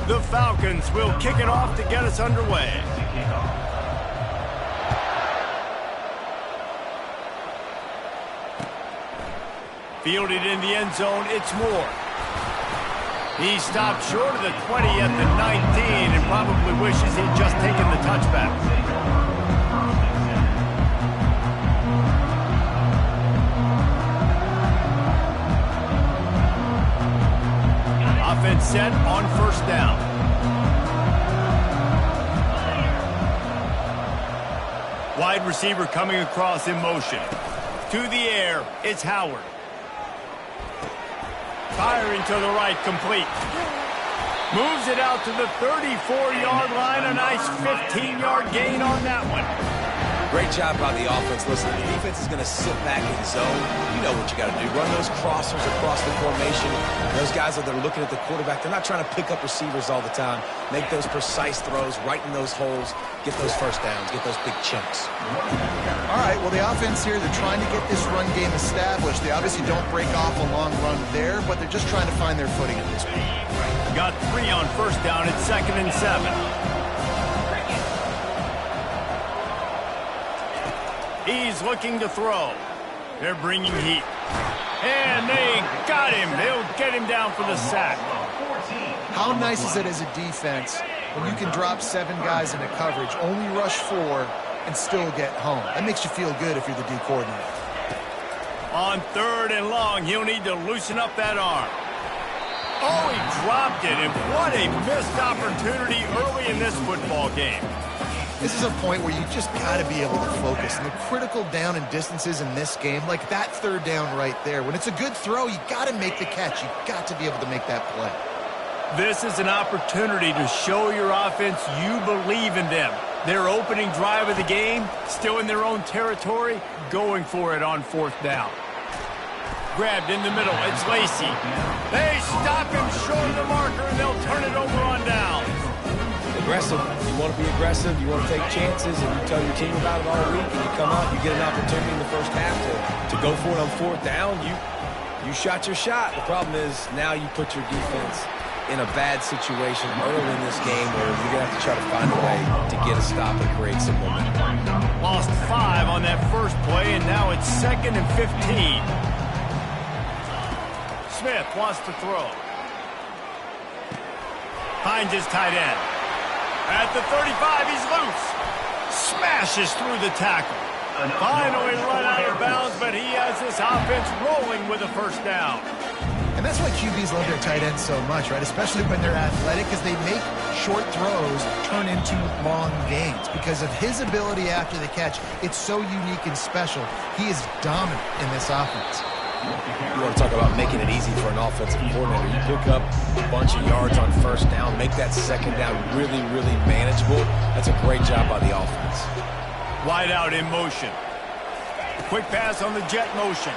The Falcons will kick it off to get us underway. Fielded in the end zone, it's Moore. He stopped short of the 20 at the 19 and probably wishes he'd just taken the touchback. Offense set on first down. Wide receiver coming across in motion. To the air, it's Howard. Firing to the right, complete. Moves it out to the 34-yard line. A nice 15-yard gain on that one. Great job by the offense. Listen, the defense is going to sit back in zone. You know what you got to do. Run those crossers across the formation. Those guys that are looking at the quarterback, they're not trying to pick up receivers all the time. Make those precise throws, right in those holes, get those first downs, get those big chunks. All right, well, the offense here, they're trying to get this run game established. They obviously don't break off a long run there, but they're just trying to find their footing at this point. Got 3 on first down at 2nd and 7. He's looking to throw. They're bringing heat. And they got him. They'll get him down for the sack. How nice is it as a defense when you can drop 7 guys into coverage, only rush 4, and still get home? That makes you feel good if you're the D coordinator. On 3rd and long, he'll need to loosen up that arm. Oh, he dropped it, and what a missed opportunity early in this football game. This is a point where you just got to be able to focus. And the critical down and distances in this game, like that 3rd down right there, when it's a good throw, you got to make the catch. You got to be able to make that play. This is an opportunity to show your offense you believe in them. Their opening drive of the game, still in their own territory, going for it on 4th down. Grabbed in the middle, it's Lacy. They stop him short of the marker, and they'll turn it over on down. Aggressive. You want to be aggressive, you want to take chances, and you tell your team about it all week, and you come out, you get an opportunity in the first half to go for it on 4th down. You shot your shot. The problem is now you put your defense in a bad situation early in this game where you're going to have to try to find a way to get a stop and create some momentum. Lost 5 on that first play, and now it's 2nd and 15. Smith wants to throw. Finds his tight end. At the 35, he's loose. Smashes through the tackle. Finally run out of bounds, but he has this offense rolling with a first down. And that's why QBs love their tight ends so much, right? Especially when they're athletic, because they make short throws turn into long gains. Because of his ability after the catch, it's so unique and special. He is dominant in this offense. You want to talk about making it easy for an offensive coordinator. You pick up a bunch of yards on first down, make that 2nd down really, really manageable. That's a great job by the offense. Wide out in motion. Quick pass on the jet motion.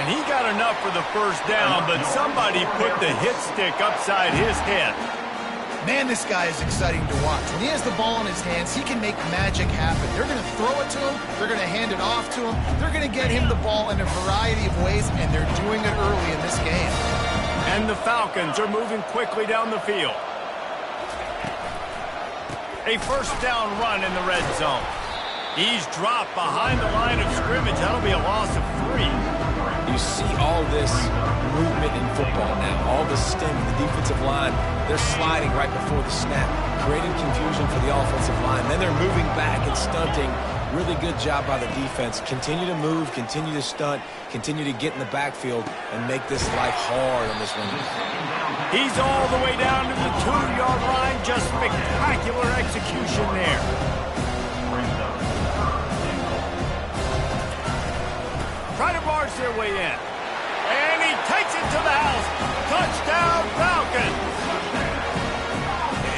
And he got enough for the first down, but somebody put the hit stick upside his head. Man, this guy is exciting to watch. When he has the ball in his hands, he can make magic happen. They're going to throw it to him. They're going to hand it off to him. They're going to get him the ball in a variety of ways, and they're doing it early in this game. And the Falcons are moving quickly down the field. A first down run in the red zone. He's dropped behind the line of scrimmage. That'll be a loss of 3. You see all this movement in football now, all the stem, the defensive line, they're sliding right before the snap, creating confusion for the offensive line. Then they're moving back and stunting. Really good job by the defense. Continue to move, continue to stunt, continue to get in the backfield, and make this life hard on this one. He's all the way down to the 2-yard line. Just spectacular execution there. Try to barge their way in. And he takes it to the house. Touchdown, Falcons.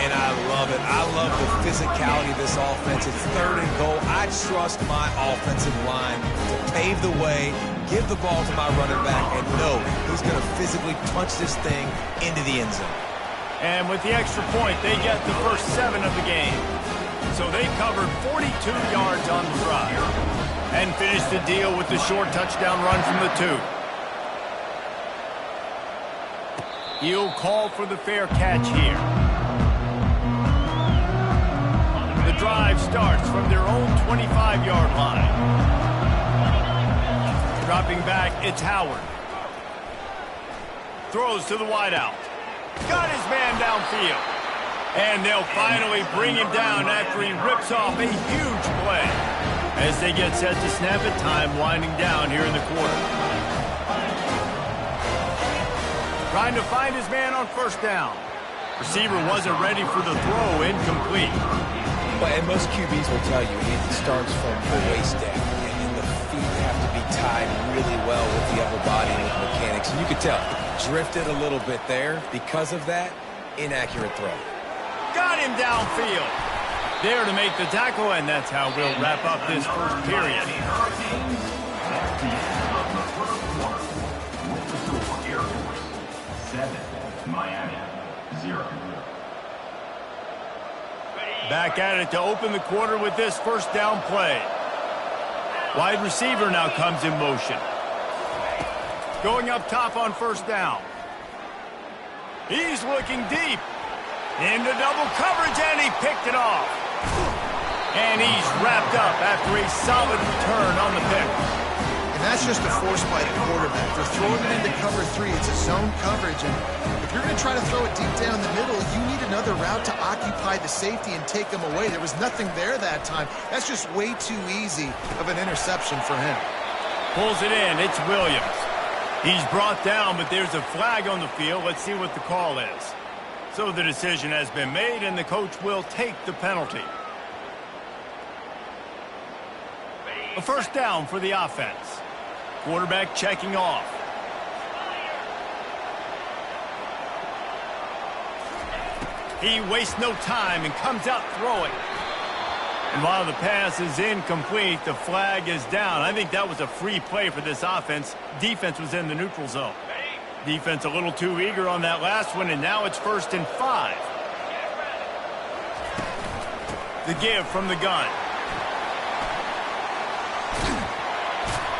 And I love it. I love the physicality of this offense. It's 3rd and goal. I trust my offensive line to pave the way, give the ball to my running back, and know he's going to physically punch this thing into the end zone. And with the extra point, they get the first 7 of the game. So they covered 42 yards on the drive. And finished the deal with the short touchdown run from the 2. He'll call for the fair catch here. The drive starts from their own 25-yard line. Dropping back, it's Howard. Throws to the wideout. Got his man downfield. And they'll finally bring him down after he rips off a huge play. As they get set to snap it, time winding down here in the quarter. Trying to find his man on first down. Receiver wasn't ready for the throw, incomplete. And most QBs will tell you it starts from the waist down, and the feet have to be tied really well with the upper body and with mechanics. And you could tell, drifted a little bit there. Because of that, inaccurate throw. Got him downfield. There to make the tackle, and that's how we'll wrap up this first period. Back at it to open the quarter with this first down play. Wide receiver now comes in motion. Going up top on first down. He's looking deep. Into double coverage, and he picked it off. And he's wrapped up after a solid return on the pick. And that's just a force by the quarterback. They're throwing it into cover 3. It's a zone coverage, and if you're going to try to throw it deep down the middle, you need another route to occupy the safety and take him away. There was nothing there that time. That's just way too easy of an interception for him. Pulls it in. It's Williams. He's brought down, but there's a flag on the field. Let's see what the call is. So the decision has been made, and the coach will take the penalty. A first down for the offense. Quarterback checking off. He wastes no time and comes out throwing. And while the pass is incomplete, the flag is down. I think that was a free play for this offense. Defense was in the neutral zone. Defense a little too eager on that last one, and now it's 1st and 5. The give from the gun.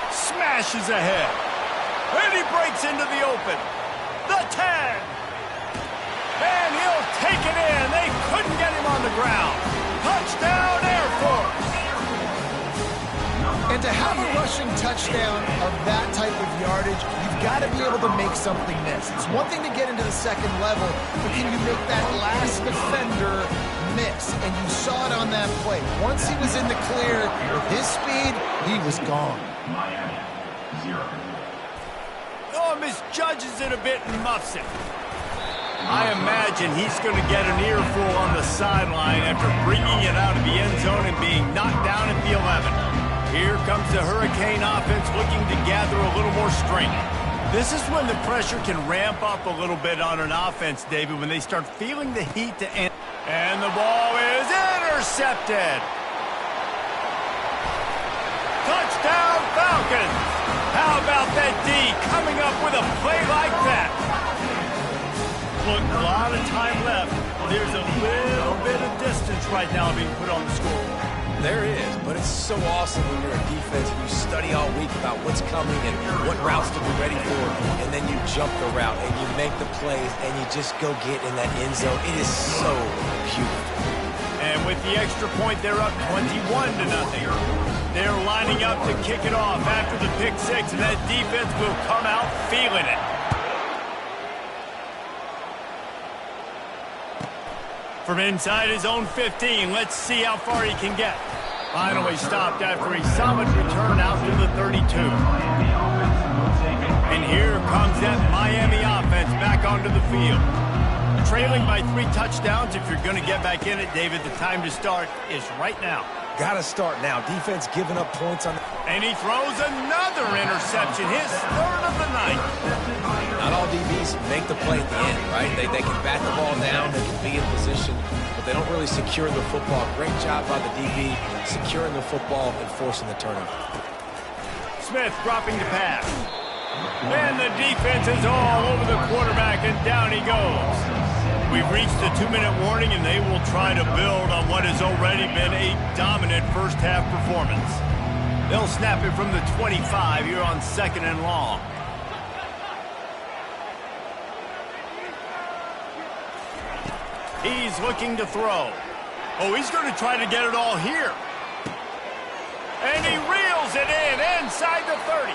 Smashes ahead. And he breaks into the open. The 10. And he'll take it in. They couldn't get him on the ground. Touchdown, Air Force. And to have a rushing touchdown of that type of yardage, you've got to be able to make something miss. It's one thing to get into the second level, but can you make that last defender miss? And you saw it on that play. Once he was in the clear with his speed, he was gone. Oh, misjudges it a bit and muffs it. I imagine he's going to get an earful on the sideline after bringing it out of the end zone and being knocked down at the 11. Here comes the Hurricane offense looking to gather a little more strength. This is when the pressure can ramp up a little bit on an offense, David, when they start feeling the heat to end. And the ball is intercepted. Touchdown, Falcons. How about that D coming up with a play like that? Look, a lot of time left. There's a little bit of distance right now being put on the scoreboard. There is, but it's so awesome when you're a defense and you study all week about what's coming and what routes to be ready for, and then you jump the route and you make the plays and you just go get in that end zone. It is so beautiful. And with the extra point, they're up 21-0. They're lining up to kick it off after the pick six, and that defense will come out feeling it. From inside his own 15, let's see how far he can get. Finally stopped after a solid return out to the 32. And here comes that Miami offense back onto the field. Trailing by 3 touchdowns. If you're going to get back in it, David, the time to start is right now. Got to start now. Defense giving up points on. And he throws another interception, his 3rd of the night. Not all DBs make the play at the end, right? They can bat the ball down, they can be in position, but they don't really secure the football. Great job by the DB securing the football and forcing the turnover. Smith dropping the pass. And the defense is all over the quarterback, and down he goes. We've reached the 2-minute warning, and they will try to build on what has already been a dominant first-half performance. They'll snap it from the 25 here on 2nd and long. He's looking to throw. Oh, he's going to try to get it all here. And he reels it in inside the 30.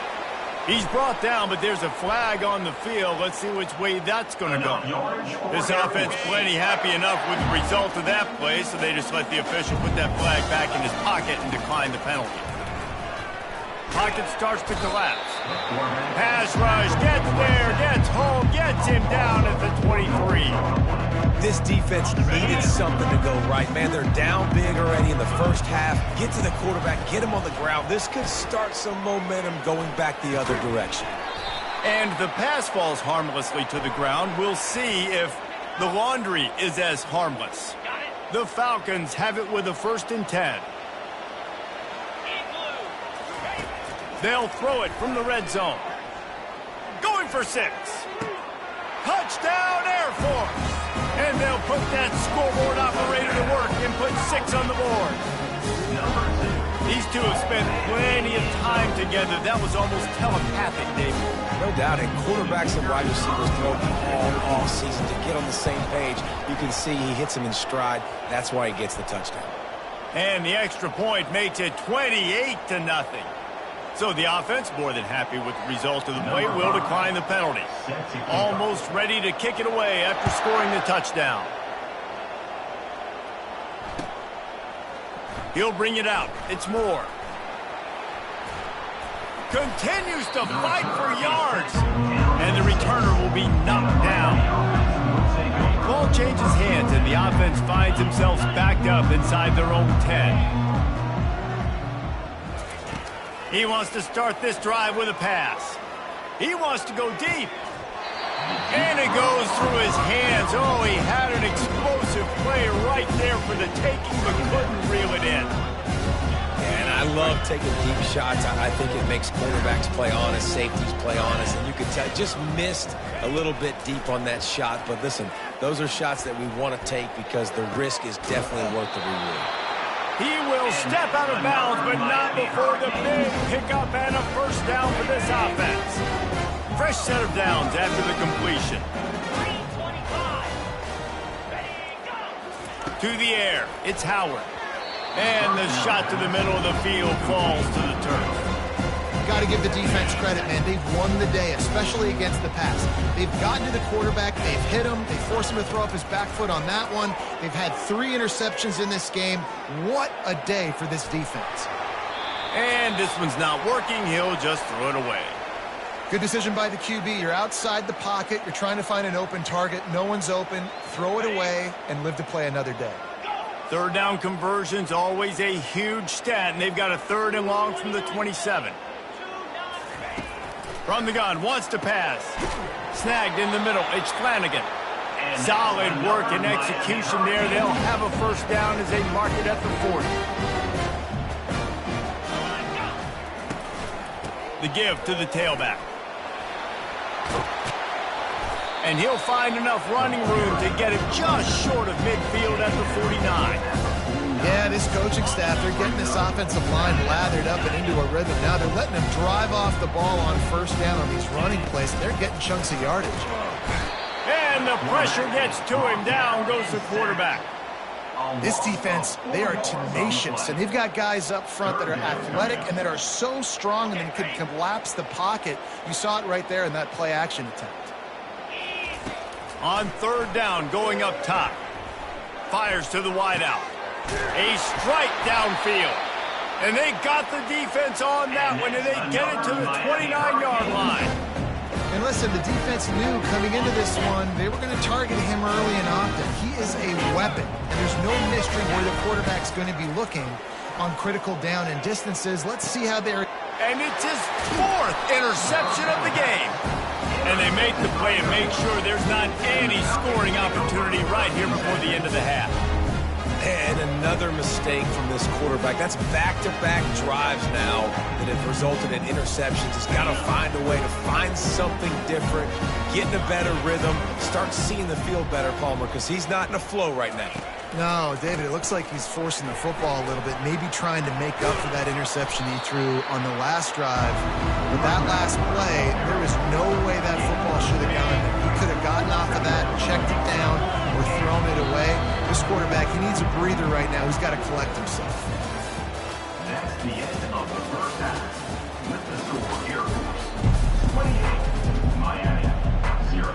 He's brought down, but there's a flag on the field. Let's see which way that's going to go. This offense plenty happy enough with the result of that play, so they just let the official put that flag back in his pocket and decline the penalty. Pocket starts to collapse. Pass rush, gets there, gets home, gets him down at the 23. This defense needed something to go right, man. They're down big already in the first half. Get to the quarterback, get him on the ground. This could start some momentum going back the other direction. And the pass falls harmlessly to the ground. We'll see if the laundry is as harmless. The Falcons have it with a 1st and 10. They'll throw it from the red zone. Going for 6. Touchdown, Air Force. And they'll put that scoreboard operator to work and put 6 on the board. These two have spent plenty of time together. That was almost telepathic, David. No doubt, and quarterbacks and wide receivers throw all season to get on the same page. You can see he hits him in stride. That's why he gets the touchdown. And the extra point makes it 28-0. So the offense, more than happy with the result of the play, will decline the penalty. Almost ready to kick it away after scoring the touchdown. He'll bring it out. It's Moore. Continues to fight for yards. And the returner will be knocked down. Ball changes hands, and the offense finds themselves backed up inside their own 10. He wants to start this drive with a pass. He wants to go deep. And it goes through his hands. Oh, he had an explosive play right there for the taking, but couldn't reel it in. And I love taking deep shots. I think it makes quarterbacks play honest, safeties play honest. And you can tell, just missed a little bit deep on that shot. But listen, those are shots that we want to take because the risk is definitely worth the reward. He will step out of bounds, but not before the big pickup and a 1st down for this offense. Fresh set of downs after the completion. To the air, it's Howard. And the shot to the middle of the field falls to the turf. Got to give the defense credit, man. They've won the day, especially against the pass. They've gotten to the quarterback. They've hit him. They forced him to throw up his back foot on that one. They've had 3 interceptions in this game. What a day for this defense. And this one's not working. He'll just throw it away. Good decision by the QB. You're outside the pocket. You're trying to find an open target. No one's open. Throw it away and live to play another day. 3rd down conversion's always a huge stat, and they've got a 3rd and long from the 27. From the gun, wants to pass. Snagged in the middle, it's Flanagan. Solid work and execution there. They'll have a 1st down as they mark it at the 40. The give to the tailback. And he'll find enough running room to get him just short of midfield at the 49. Yeah, this coaching staff, they're getting this offensive line lathered up and into a rhythm. Now they're letting them drive off the ball on 1st down on these running plays, and they're getting chunks of yardage. And the pressure gets to him. Down goes the quarterback. This defense, they are tenacious, and they've got guys up front that are athletic and that are so strong and can collapse the pocket. You saw it right there in that play-action attempt. On 3rd down, going up top. Fires to the wideout. A strike downfield. And they got the defense on that one, and they get it to the 29-yard line. And listen, the defense knew coming into this one, they were going to target him early and often. He is a weapon, and there's no mystery where the quarterback's going to be looking on critical down and distances. Let's see how they're... And it's his 4th interception of the game. And they make the play and make sure there's not any scoring opportunity right here before the end of the half. And another mistake from this quarterback. That's back-to-back drives now that have resulted in interceptions. He's got to find a way to find something different, get in a better rhythm, start seeing the field better, Palmer, because he's not in a flow right now. No, David, it looks like he's forcing the football a little bit, maybe trying to make up for that interception he threw on the last drive. But that last play, there is no way that football should have gone. He could have gotten off of that, checked it down, or thrown it away. quarterback. He needs a breather right now. He's got to collect himself. That's the end of the first half. With the score, Air Force 28, Miami 0.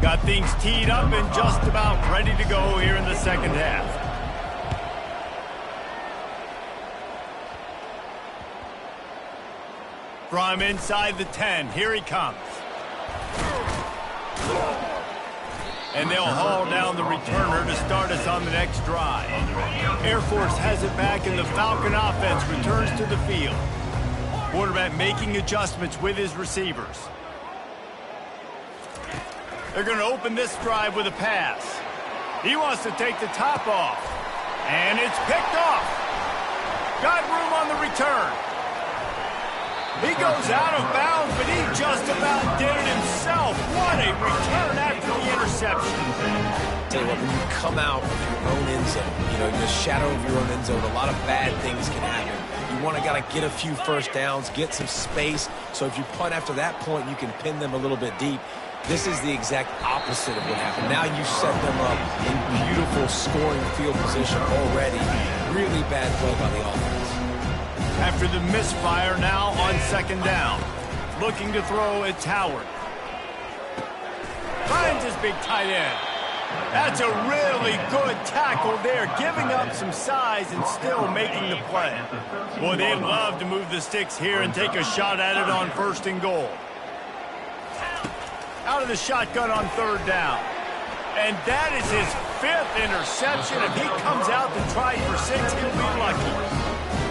Got things teed up and just about ready to go here in the second half. From inside the 10, here he comes. And they'll haul down the returner to start us on the next drive. Air Force has it back, and the Falcon offense returns to the field. Quarterback making adjustments with his receivers. They're going to open this drive with a pass. He wants to take the top off. And it's picked off. Got room on the return. He goes out of bounds, but he just about did it himself. What a return after the interception. Tell you what, when you come out of your own end zone, in the shadow of your own end zone, a lot of bad things can happen. You want to get a few first downs, get some space, so if you punt after that point, you can pin them a little bit deep. This is the exact opposite of what happened. Now you set them up in beautiful scoring field position already. Really bad play by the offense. After the misfire, now on second down. Looking to throw, it's Howard. Finds his big tight end. That's a really good tackle there, giving up some size and still making the play. Boy, they'd love to move the sticks here and take a shot at it on first and goal. Out of the shotgun on third down. And that is his 5th interception. If he comes out to try for 6, he'll be lucky.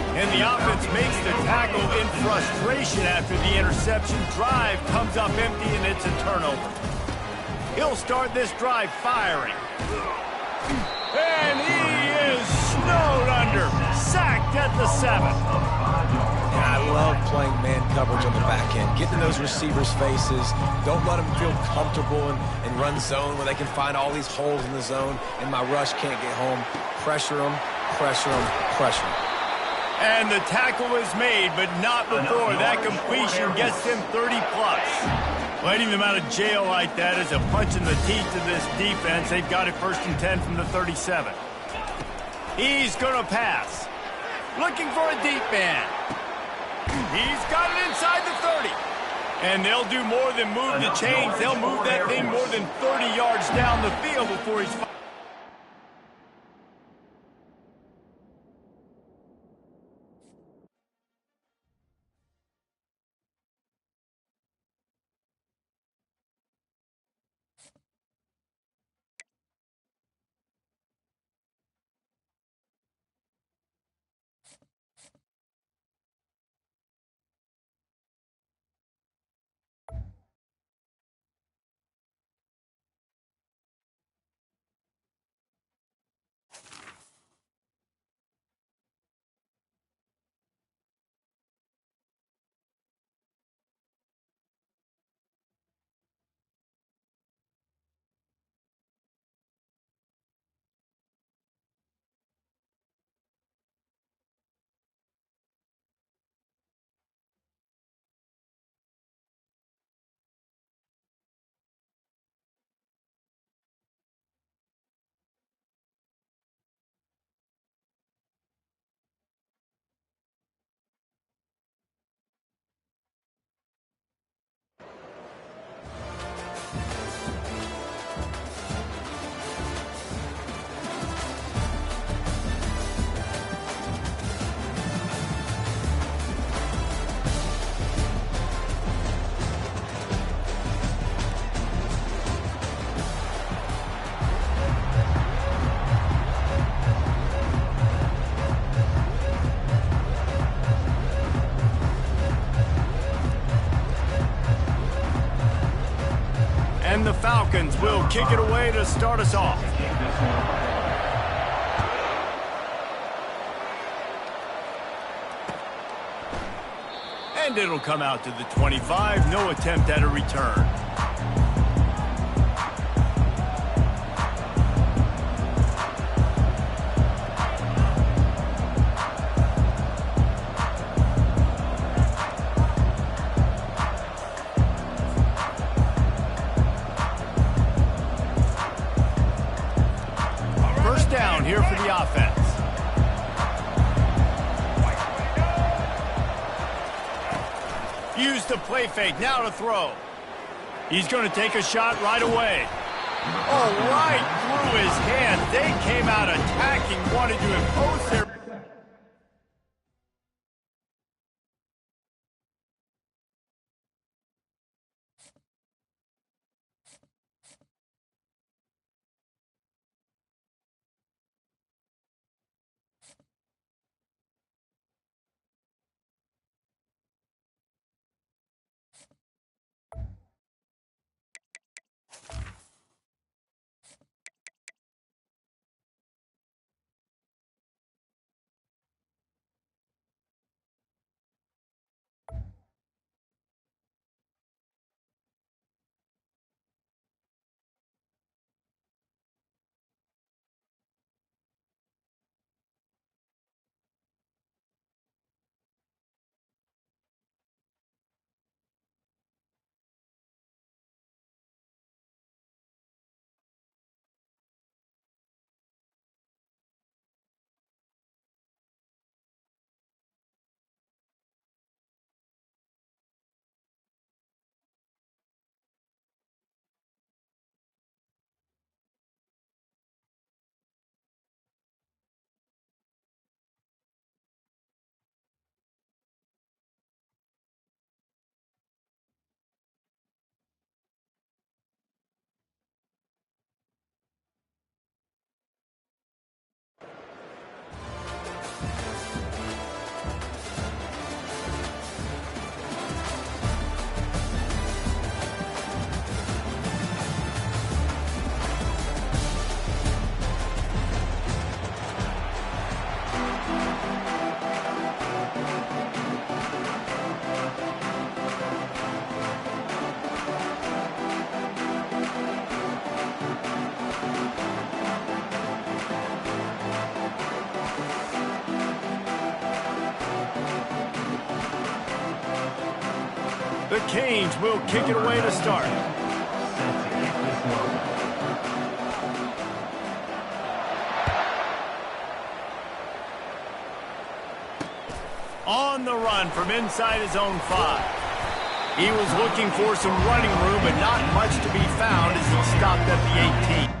And the offense makes the tackle in frustration after the interception. Drive comes up empty, and it's a turnover. He'll start this drive firing. And he is snowed under. Sacked at the 7. And I love playing man coverage on the back end. Get in those receivers' faces. Don't let them feel comfortable and run zone where they can find all these holes in the zone, and my rush can't get home. Pressure them, pressure them, pressure them. And the tackle is made, but not before that completion gets him 30-plus. Letting them out of jail like that is a punch in the teeth to this defense. They've got it 1st and 10 from the 37. He's going to pass. Looking for a deep man. He's got it inside the 30. And they'll do more than move the chains. They'll move that thing more than 30 yards down the field before he's... And the Falcons will kick it away to start us off. And it'll come out to the 25. No attempt at a return. First down here for the offense. Use the play fake, now to throw. He's going to take a shot right away. Oh, right through his hand. They came out attacking, wanted to impose their... The Canes will kick it away to start. On the run from inside his own 5. He was looking for some running room, but not much to be found as he stopped at the 18.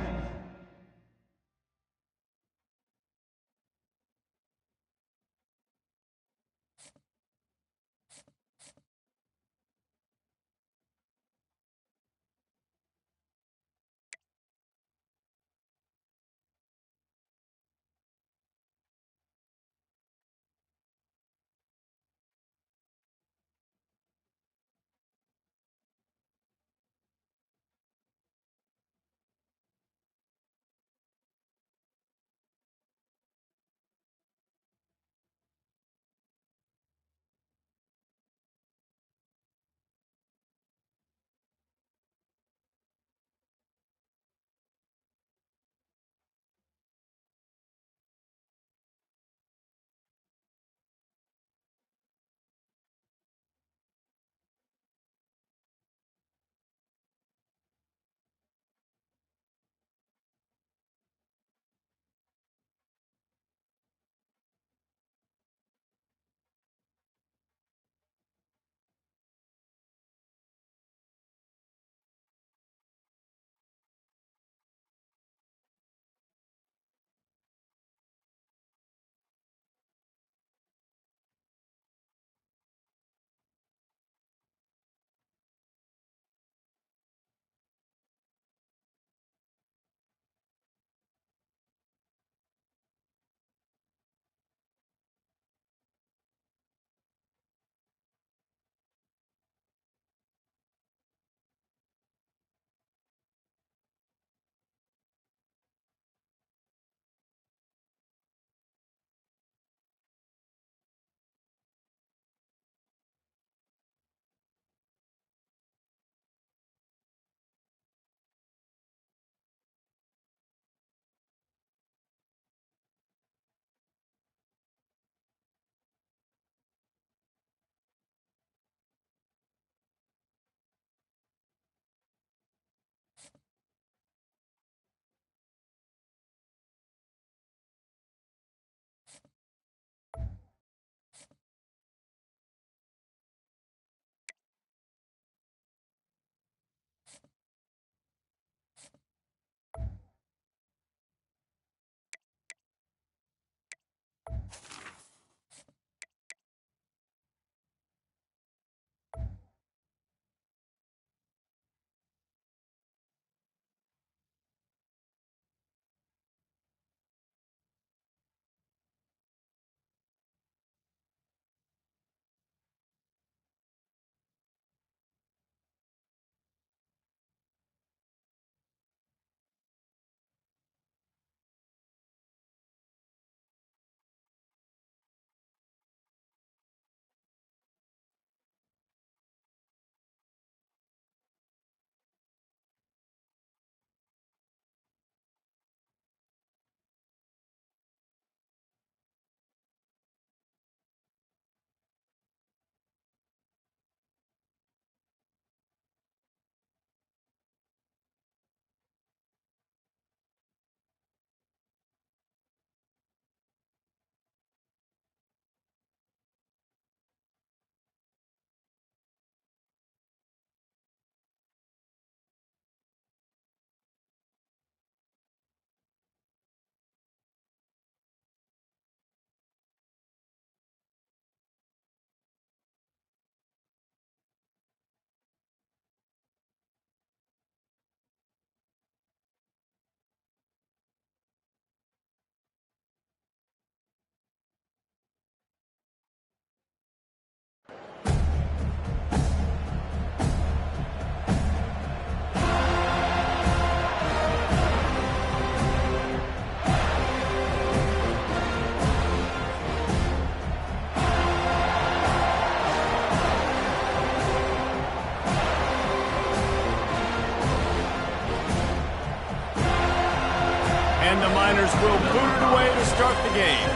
And the Miners will boot it away to start the game.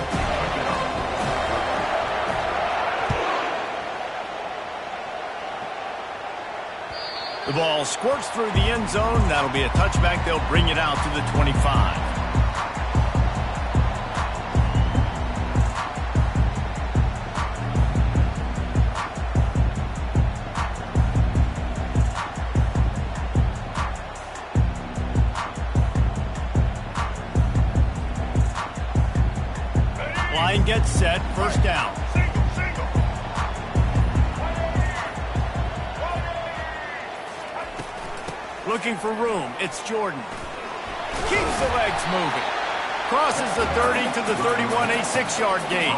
The ball squirts through the end zone. That'll be a touchback. They'll bring it out to the 25. Line gets set, first down. Looking for room, it's Jordan. Keeps the legs moving. Crosses the 30 to the 31, a 6-yard gain.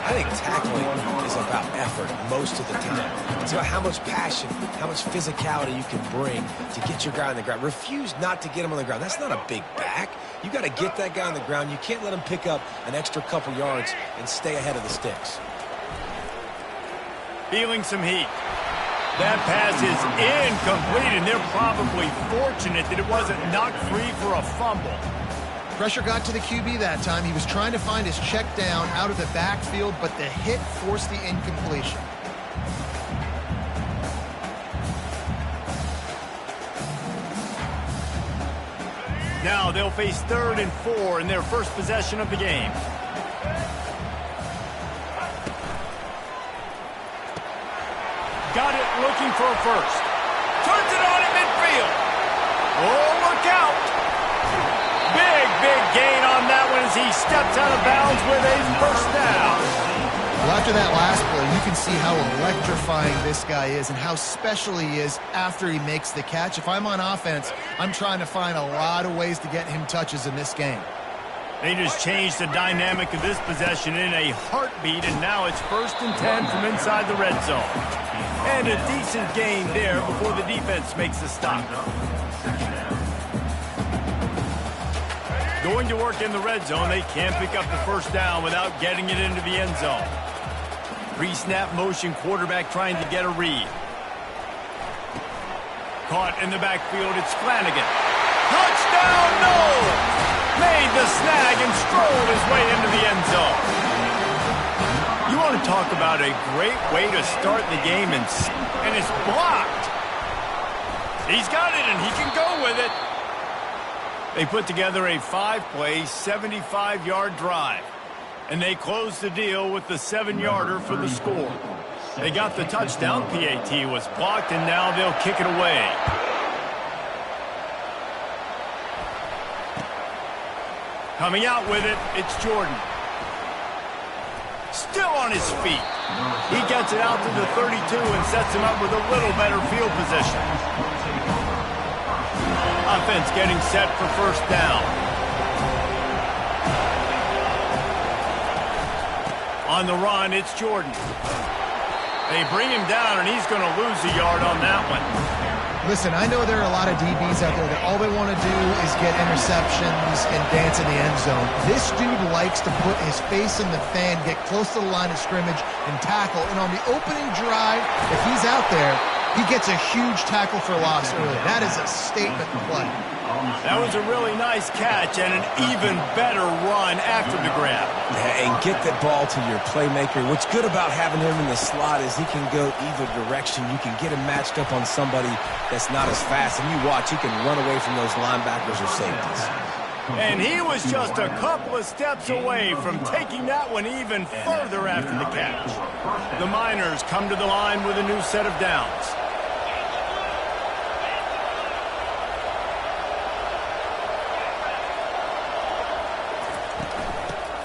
I think tackling is about effort most of the time. It's about how much passion, how much physicality you can bring to get your guy on the ground. Refuse not to get him on the ground. That's not a big back. You got to get that guy on the ground. You can't let him pick up an extra couple yards and stay ahead of the sticks. Feeling some heat. That pass is incomplete, and they're probably fortunate that it wasn't knocked free for a fumble. Pressure got to the QB that time. He was trying to find his check down out of the backfield, but the hit forced the incompletion. Now they'll face 3rd and 4 in their first possession of the game. Got it, looking for a first. Turns it on at midfield. Oh, look out. Big gain on that one as he steps out of bounds with a first down. Well, after that last play, you can see how electrifying this guy is and how special he is after he makes the catch. If I'm on offense, I'm trying to find a lot of ways to get him touches in this game. They just changed the dynamic of this possession in a heartbeat, and now it's 1st and 10 from inside the red zone. And a decent gain there before the defense makes the stop. Going to work in the red zone, they can't pick up the first down without getting it into the end zone. Pre-snap motion quarterback trying to get a read. Caught in the backfield, it's Flanagan. Touchdown, no! Made the snag and strolled his way into the end zone. You want to talk about a great way to start the game, and it's blocked. He's got it, and he can go with it. They put together a 5-play, 75-yard drive, and they closed the deal with the 7-yarder for the score. They got the touchdown. PAT was blocked, and now they'll kick it away. Coming out with it, it's Jordan. Still on his feet. He gets it out to the 32 and sets him up with a little better field position. Offense getting set for first down. On the run, it's Jordan. They bring him down, and he's going to lose a yard on that one. Listen, I know there are a lot of DBs out there that all they want to do is get interceptions and dance in the end zone. This dude likes to put his face in the fan, get close to the line of scrimmage, and tackle. And on the opening drive, if he's out there, he gets a huge tackle for loss early. That is a statement play. That was a really nice catch and an even better run after the grab. And get that ball to your playmaker. What's good about having him in the slot is he can go either direction. You can get him matched up on somebody that's not as fast. And you watch, he can run away from those linebackers or safeties. And he was just a couple of steps away from taking that one even further after the catch. The Miners come to the line with a new set of downs.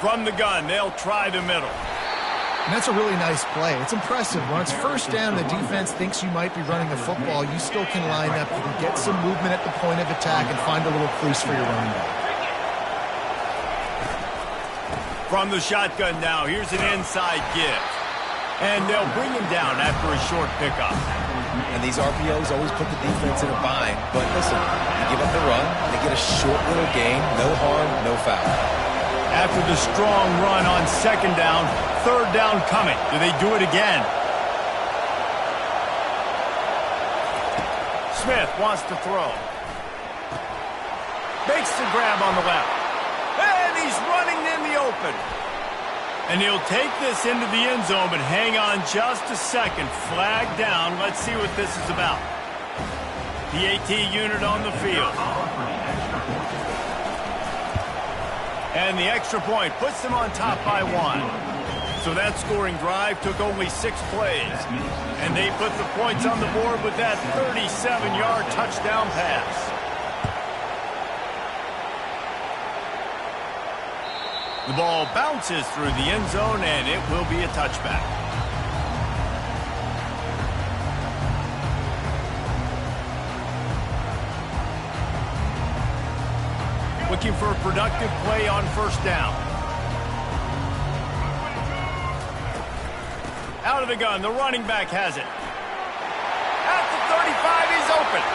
From the gun, they'll try the middle. And that's a really nice play. It's impressive. When it's first down, the defense thinks you might be running the football. You still can line up. You can get some movement at the point of attack and find a little crease for your running back. From the shotgun now, here's an inside give. And they'll bring him down after a short pickup. And these RPOs always put the defense in a bind. But listen, you give up the run, they get a short little gain, no harm, no foul. After the strong run on second down, third down coming. Do they do it again? Smith wants to throw. Makes the grab on the left. he's running in the open. And he'll take this into the end zone, but hang on just a second. Flag down. Let's see what this is about. PAT unit on the field. And the extra point puts them on top by 1. So that scoring drive took only 6 plays. And they put the points on the board with that 37-yard touchdown pass. The ball bounces through the end zone, and it will be a touchback. Looking for a productive play on first down. Out of the gun, the running back has it. At the 35, he's open.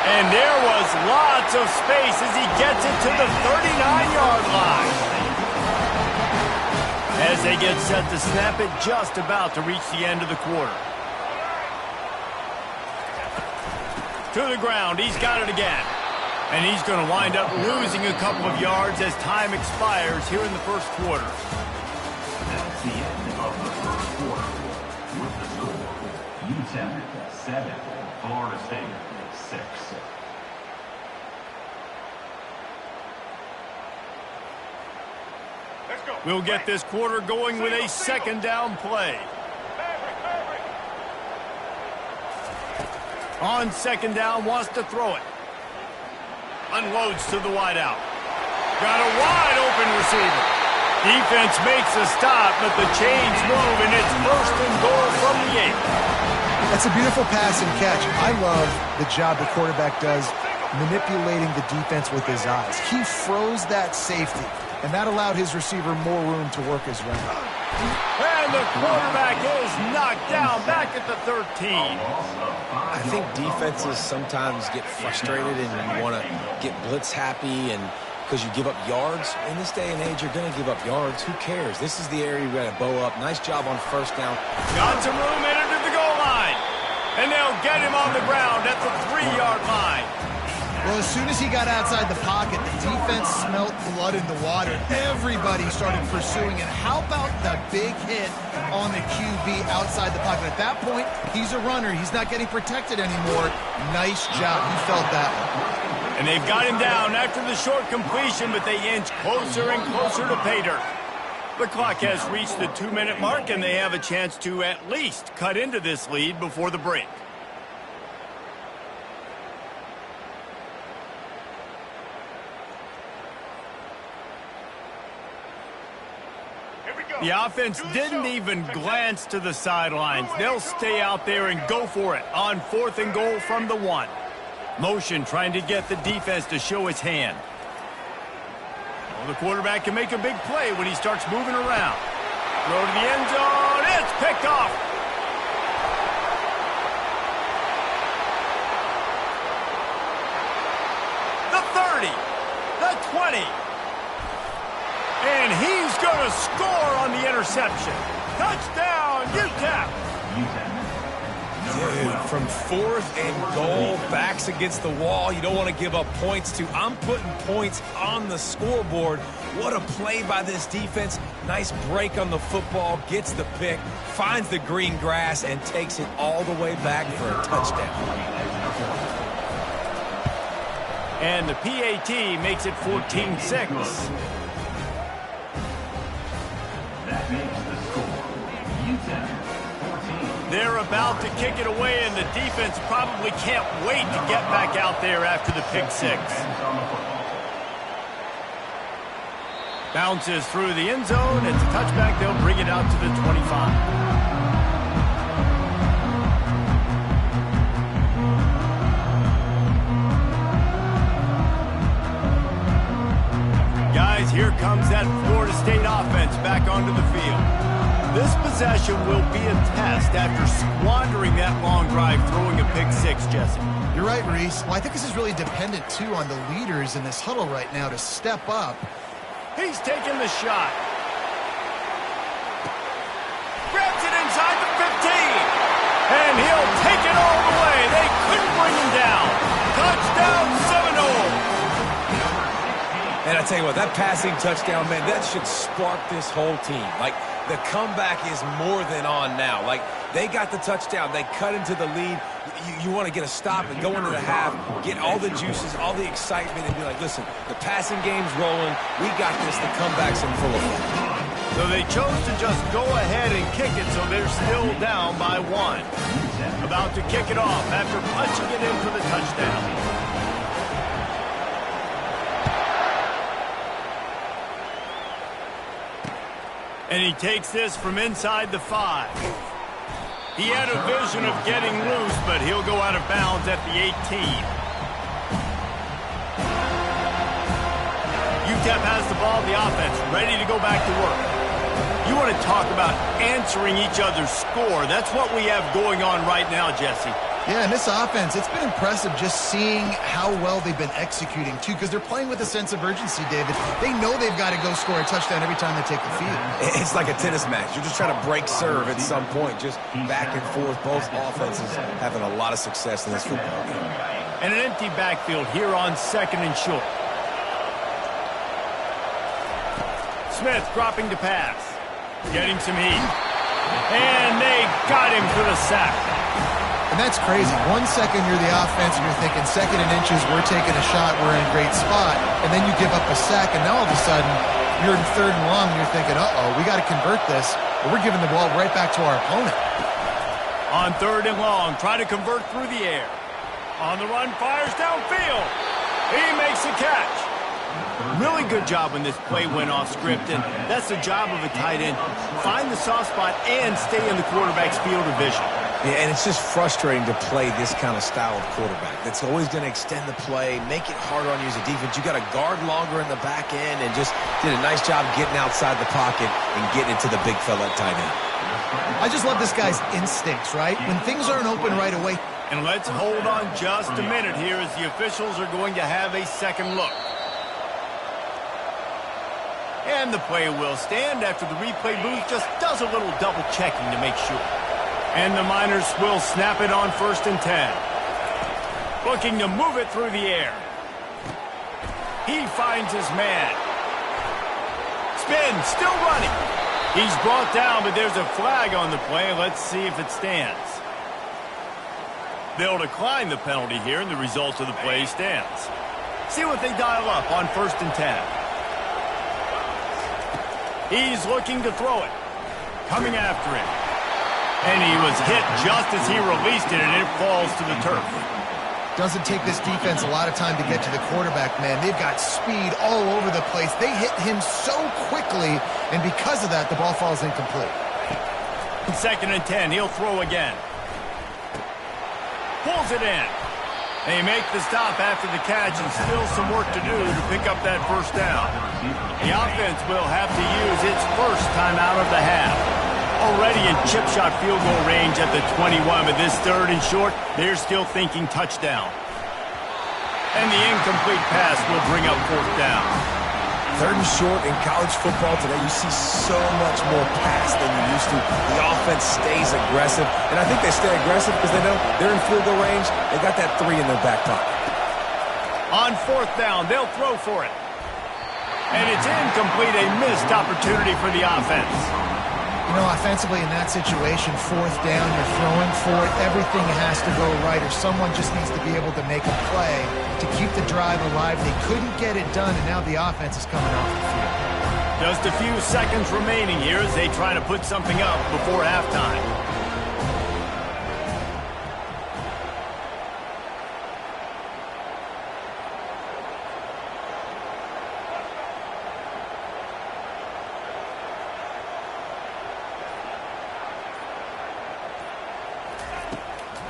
And there was lots of space as he gets it to the 39-yard line. As they get set to snap it, just about to reach the end of the quarter. To the ground, he's got it again. And he's going to wind up losing a couple of yards as time expires here in the first quarter. That's the end of the first quarter. With the score, UTEP 7, Florida State 6. We'll get this quarter going with a second down play. On second down, wants to throw it. Unloads to the wideout. Got a wide open receiver. Defense makes a stop, but the chains move, and it's first and goal from the 8. That's a beautiful pass and catch. I love the job the quarterback does manipulating the defense with his eyes. He froze that safety, and that allowed his receiver more room to work his route. And the quarterback is knocked down back at the 13. I think defenses sometimes get frustrated and you want to get blitz happy and because you give up yards. In this day and age, you're going to give up yards. Who cares? This is the area you got to bow up. Nice job on first down. Got some room headed to the goal line. And they'll get him on the ground at the 3-yard line. Well, as soon as he got outside the pocket, the defense smelt blood in the water. Everybody started pursuing. And how about the big hit on the QB outside the pocket? At that point, he's a runner. He's not getting protected anymore. Nice job. He felt that one. And they've got him down after the short completion, but they inch closer and closer to pay dirt. The clock has reached the 2-minute mark, and they have a chance to at least cut into this lead before the break. The offense didn't even glance to the sidelines. They'll stay out there and go for it on 4th and goal from the 1. Motion trying to get the defense to show his hand. Well, the quarterback can make a big play when he starts moving around. Throw to the end zone. It's picked off. The 30. The 20. And he's going to score on the interception. Touchdown, UTEP. Dude, from 4th and goal, backs against the wall. You don't want to give up points to. I'm putting points on the scoreboard. What a play by this defense. Nice break on the football, gets the pick, finds the green grass, and takes it all the way back for a touchdown. And the PAT makes it 14-6. That makes the score UTEP 14. They're about to kick it away, and the defense probably can't wait to get back out there after the pick 6. Bounces through the end zone. It's a touchback. They'll bring it out to the 25. Guys, here comes that Florida State offense back onto the field. This possession will be a test after squandering that long drive throwing a pick 6, Jesse. You're right, Reese. Well, I think this is really dependent, too, on the leaders in this huddle right now to step up. He's taking the shot. Grabs it inside the 15. And he'll take it all the way. They couldn't bring him down. Touchdown, Seminole. And I tell you what, that passing touchdown, man, that should spark this whole team. Like, the comeback is more than on now. Like, they got the touchdown. They cut into the lead. You want to get a stop and go into the half, get all the juices, all the excitement, and be like, listen, the passing game's rolling. We got this. The comeback's in full effect. So they chose to just go ahead and kick it, so they're still down by 1. About to kick it off after punching it in for the touchdown. And he takes this from inside the 5. He had a vision of getting loose, but he'll go out of bounds at the 18. UTEP has the ball, the offense ready to go back to work. You want to talk about answering each other's score. That's what we have going on right now, Jesse. Yeah, and this offense, it's been impressive just seeing how well they've been executing, too, because they're playing with a sense of urgency, David. They know they've got to go score a touchdown every time they take the field. It's like a tennis match. You're just trying to break serve at some point, just back and forth. Both offenses having a lot of success in this football game. And an empty backfield here on 2nd and short. Smith dropping to pass. Getting some heat. And they got him for the sack. And that's crazy. 1 second you're the offense and you're thinking 2nd and inches, we're taking a shot, we're in a great spot. And then you give up a sack, and now all of a sudden you're in 3rd and long and you're thinking, uh-oh, we got to convert this, or we're giving the ball right back to our opponent. On 3rd and long, try to convert through the air. On the run, fires downfield. He makes a catch. Really good job when this play went off script, and that's the job of a tight end. Find the soft spot and stay in the quarterback's field of vision. Yeah, and it's just frustrating to play this kind of style of quarterback. That's always going to extend the play, make it harder on you as a defense. You got to guard longer in the back end, and just did a nice job getting outside the pocket and getting into the big fella at tight end. I just love this guy's instincts, right? When things aren't open right away. And let's hold on just a minute here as the officials are going to have a second look. And the play will stand after the replay booth just does a little double checking to make sure. And the Miners will snap it on 1st and 10. Looking to move it through the air. He finds his man. Spin, still running. He's brought down, but there's a flag on the play. Let's see if it stands. They'll decline the penalty here, and the result of the play stands. See what they dial up on 1st and 10. He's looking to throw it. Coming after him. And he was hit just as he released it, and it falls to the turf. Doesn't take this defense a lot of time to get to the quarterback, man. They've got speed all over the place. They hit him so quickly, and because of that, the ball falls incomplete. 2nd and 10, he'll throw again. Pulls it in. They make the stop after the catch, and still some work to do to pick up that 1st down. The offense will have to use its first timeout of the half. Already in chip shot field goal range at the 21, but this 3rd and short, they're still thinking touchdown. And the incomplete pass will bring up 4th down. 3rd and short in college football today, you see so much more pass than you used to. The offense stays aggressive, and I think they stay aggressive because they know they're in field goal range. They got that 3 in their back pocket. On 4th down, they'll throw for it. And it's incomplete, a missed opportunity for the offense. You know, offensively in that situation, 4th down, you're throwing for it. Everything has to go right, or someone just needs to be able to make a play to keep the drive alive. They couldn't get it done, and now the offense is coming off the field. Just a few seconds remaining here as they try to put something up before halftime.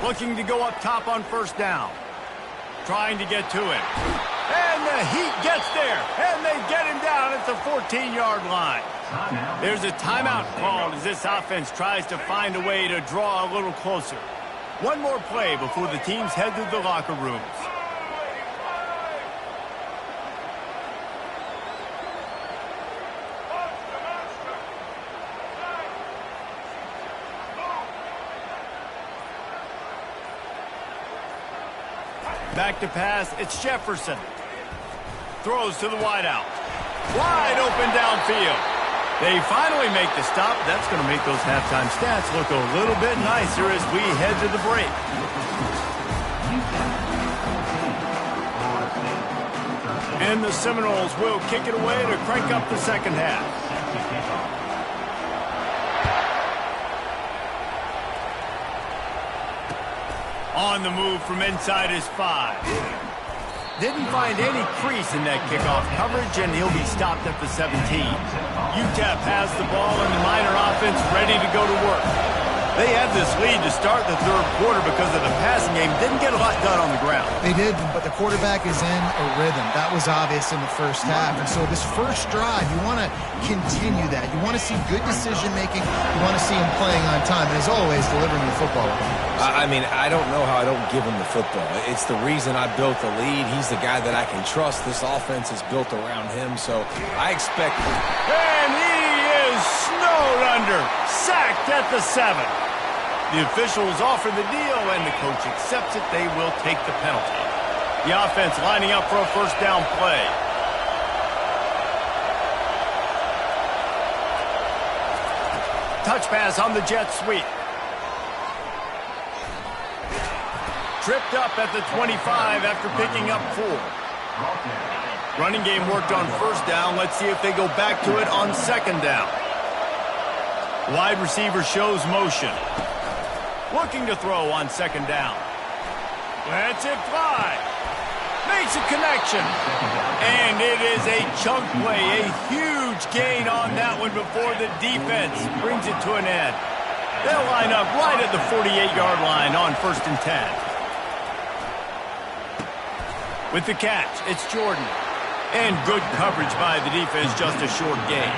Looking to go up top on 1st down. Trying to get to it. And the heat gets there. And they get him down at the 14-yard line. There's a timeout called as this offense tries to find a way to draw a little closer. One more play before the teams head to the locker rooms. Back to pass, it's Jefferson. Throws to the wideout. Wide open downfield. They finally make the stop. That's going to make those halftime stats look a little bit nicer as we head to the break. And the Seminoles will kick it away to crank up the second half. On the move from inside his 5. Didn't find any crease in that kickoff coverage, and he'll be stopped at the 17. UTEP has the ball, and the Miner offense ready to go to work. They had this lead to start the third quarter because of the passing game. Didn't get a lot done on the ground. They did, but the quarterback is in a rhythm. That was obvious in the first half. And so this first drive, you want to continue that. You want to see good decision-making. You want to see him playing on time. And as always, delivering the football. I mean, I don't know how I don't give him the football. It's the reason I built the lead. He's the guy that I can trust. This offense is built around him, so I expect... And he is snowed under. Sacked at the 7. The officials offer the deal, and the coach accepts it. They will take the penalty. The offense lining up for a first down play. Touch pass on the jet sweep. Tripped up at the 25 after picking up 4. Running game worked on first down. Let's see if they go back to it on second down. Wide receiver shows motion. Looking to throw on second down. Lets it fly. Makes a connection. And it is a chunk play. A huge gain on that one before the defense brings it to an end. They'll line up right at the 48-yard line on first and 10. With the catch, it's Jordan. And good coverage by the defense, just a short gain.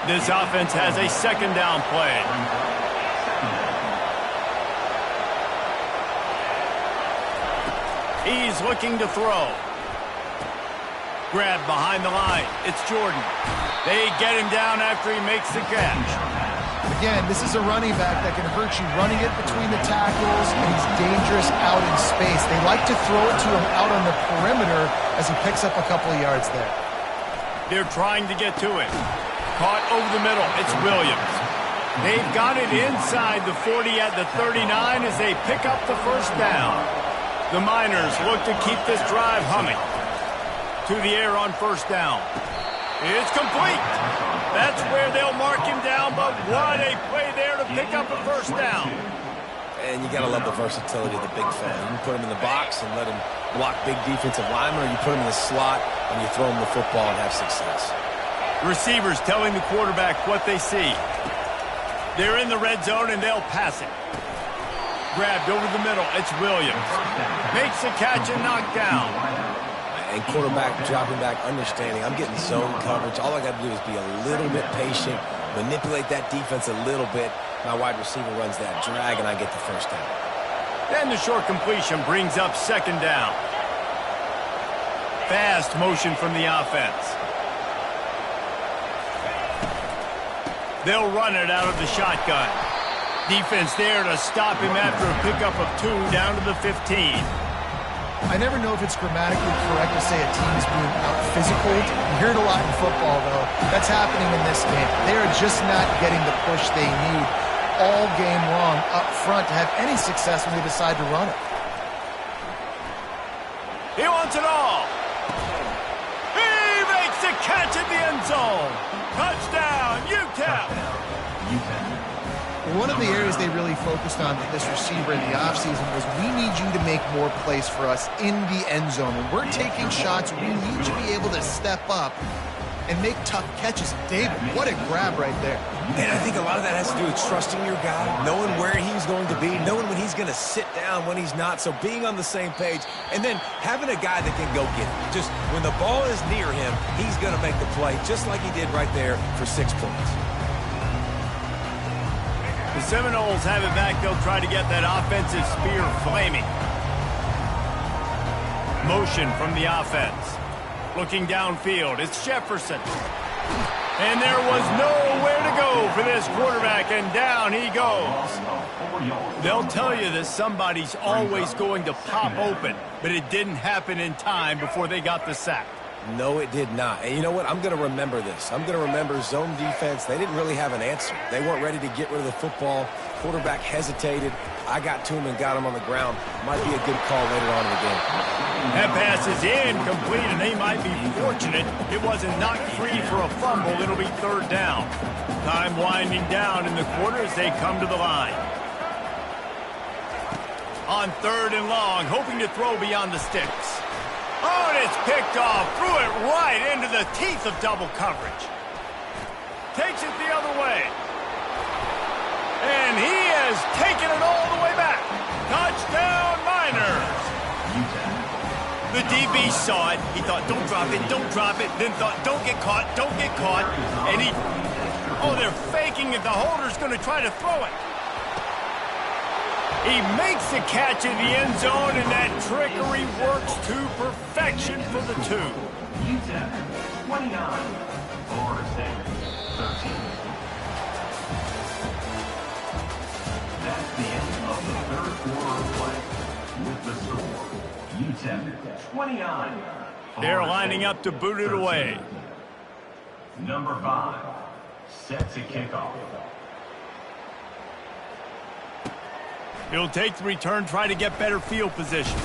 This offense has a second down play. He's looking to throw. Grab behind the line. It's Jordan. They get him down after he makes the catch. Again, this is a running back that can hurt you running it between the tackles, and he's dangerous out in space. They like to throw it to him out on the perimeter as he picks up a couple of yards there. They're trying to get to it. Caught over the middle. It's Williams. They've got it inside the 40 at the 39 as they pick up the first down. The Miners look to keep this drive humming. To the air on first down. It's complete. That's where they'll mark him down, but what a play there to pick up a first down. And you got to love the versatility of the big fan. You can put him in the box and let him block big defensive linemen, or you put him in the slot and you throw him the football and have success. Receivers telling the quarterback what they see. They're in the red zone and they'll pass it. Grabbed over the middle. It's Williams. Makes the catch and knocked down. And quarterback dropping back, understanding I'm getting zone coverage. All I got to do is be a little bit patient, manipulate that defense a little bit. My wide receiver runs that drag, and I get the first down. Then the short completion brings up second down. Fast motion from the offense. They'll run it out of the shotgun. Defense there to stop him after a pickup of 2 down to the 15. I never know if it's grammatically correct to say a team is being out-physicaled. You hear it a lot in football, though. That's happening in this game. They are just not getting the push they need all game long up front to have any success when they decide to run it. He wants it all. He makes the catch at the end zone. Touchdown, UTEP. One of the areas they really focused on with this receiver in the offseason was we need you to make more plays for us in the end zone. When we're taking shots, we need you to be able to step up and make tough catches. David, what a grab right there. And I think a lot of that has to do with trusting your guy, knowing where he's going to be, knowing when he's going to sit down, when he's not, so being on the same page, and then having a guy that can go get it. Just when the ball is near him, he's going to make the play, just like he did right there for 6 points. The Seminoles have it back. They'll try to get that offensive spear flaming. Motion from the offense. Looking downfield, it's Jefferson. And there was nowhere to go for this quarterback, and down he goes. They'll tell you that somebody's always going to pop open, but it didn't happen in time before they got the sack. No, it did not. And you know what? I'm going to remember this. I'm going to remember zone defense. They didn't really have an answer. They weren't ready to get rid of the football. Quarterback hesitated. I got to him and got him on the ground. Might be a good call later on in the game. That pass is incomplete, and they might be fortunate it wasn't knocked free for a fumble. It'll be third down. Time winding down in the quarter as they come to the line. On third and long, hoping to throw beyond the sticks. Oh, and it's picked off. Threw it right into the teeth of double coverage. Takes it the other way. And he has taken it all the way back. Touchdown, Miners. The DB saw it. He thought, don't drop it, don't drop it. Then thought, don't get caught, don't get caught. And they're faking it. The holder's going to try to throw it. He makes the catch in the end zone, and that trickery works to perfection for the two. UTEP 29, Florida State 13. That's the end of the third quarter of play. With the score, UTEP 29. They're lining up to boot it away. Number 5, set to kick off. He'll take the return, try to get better field position.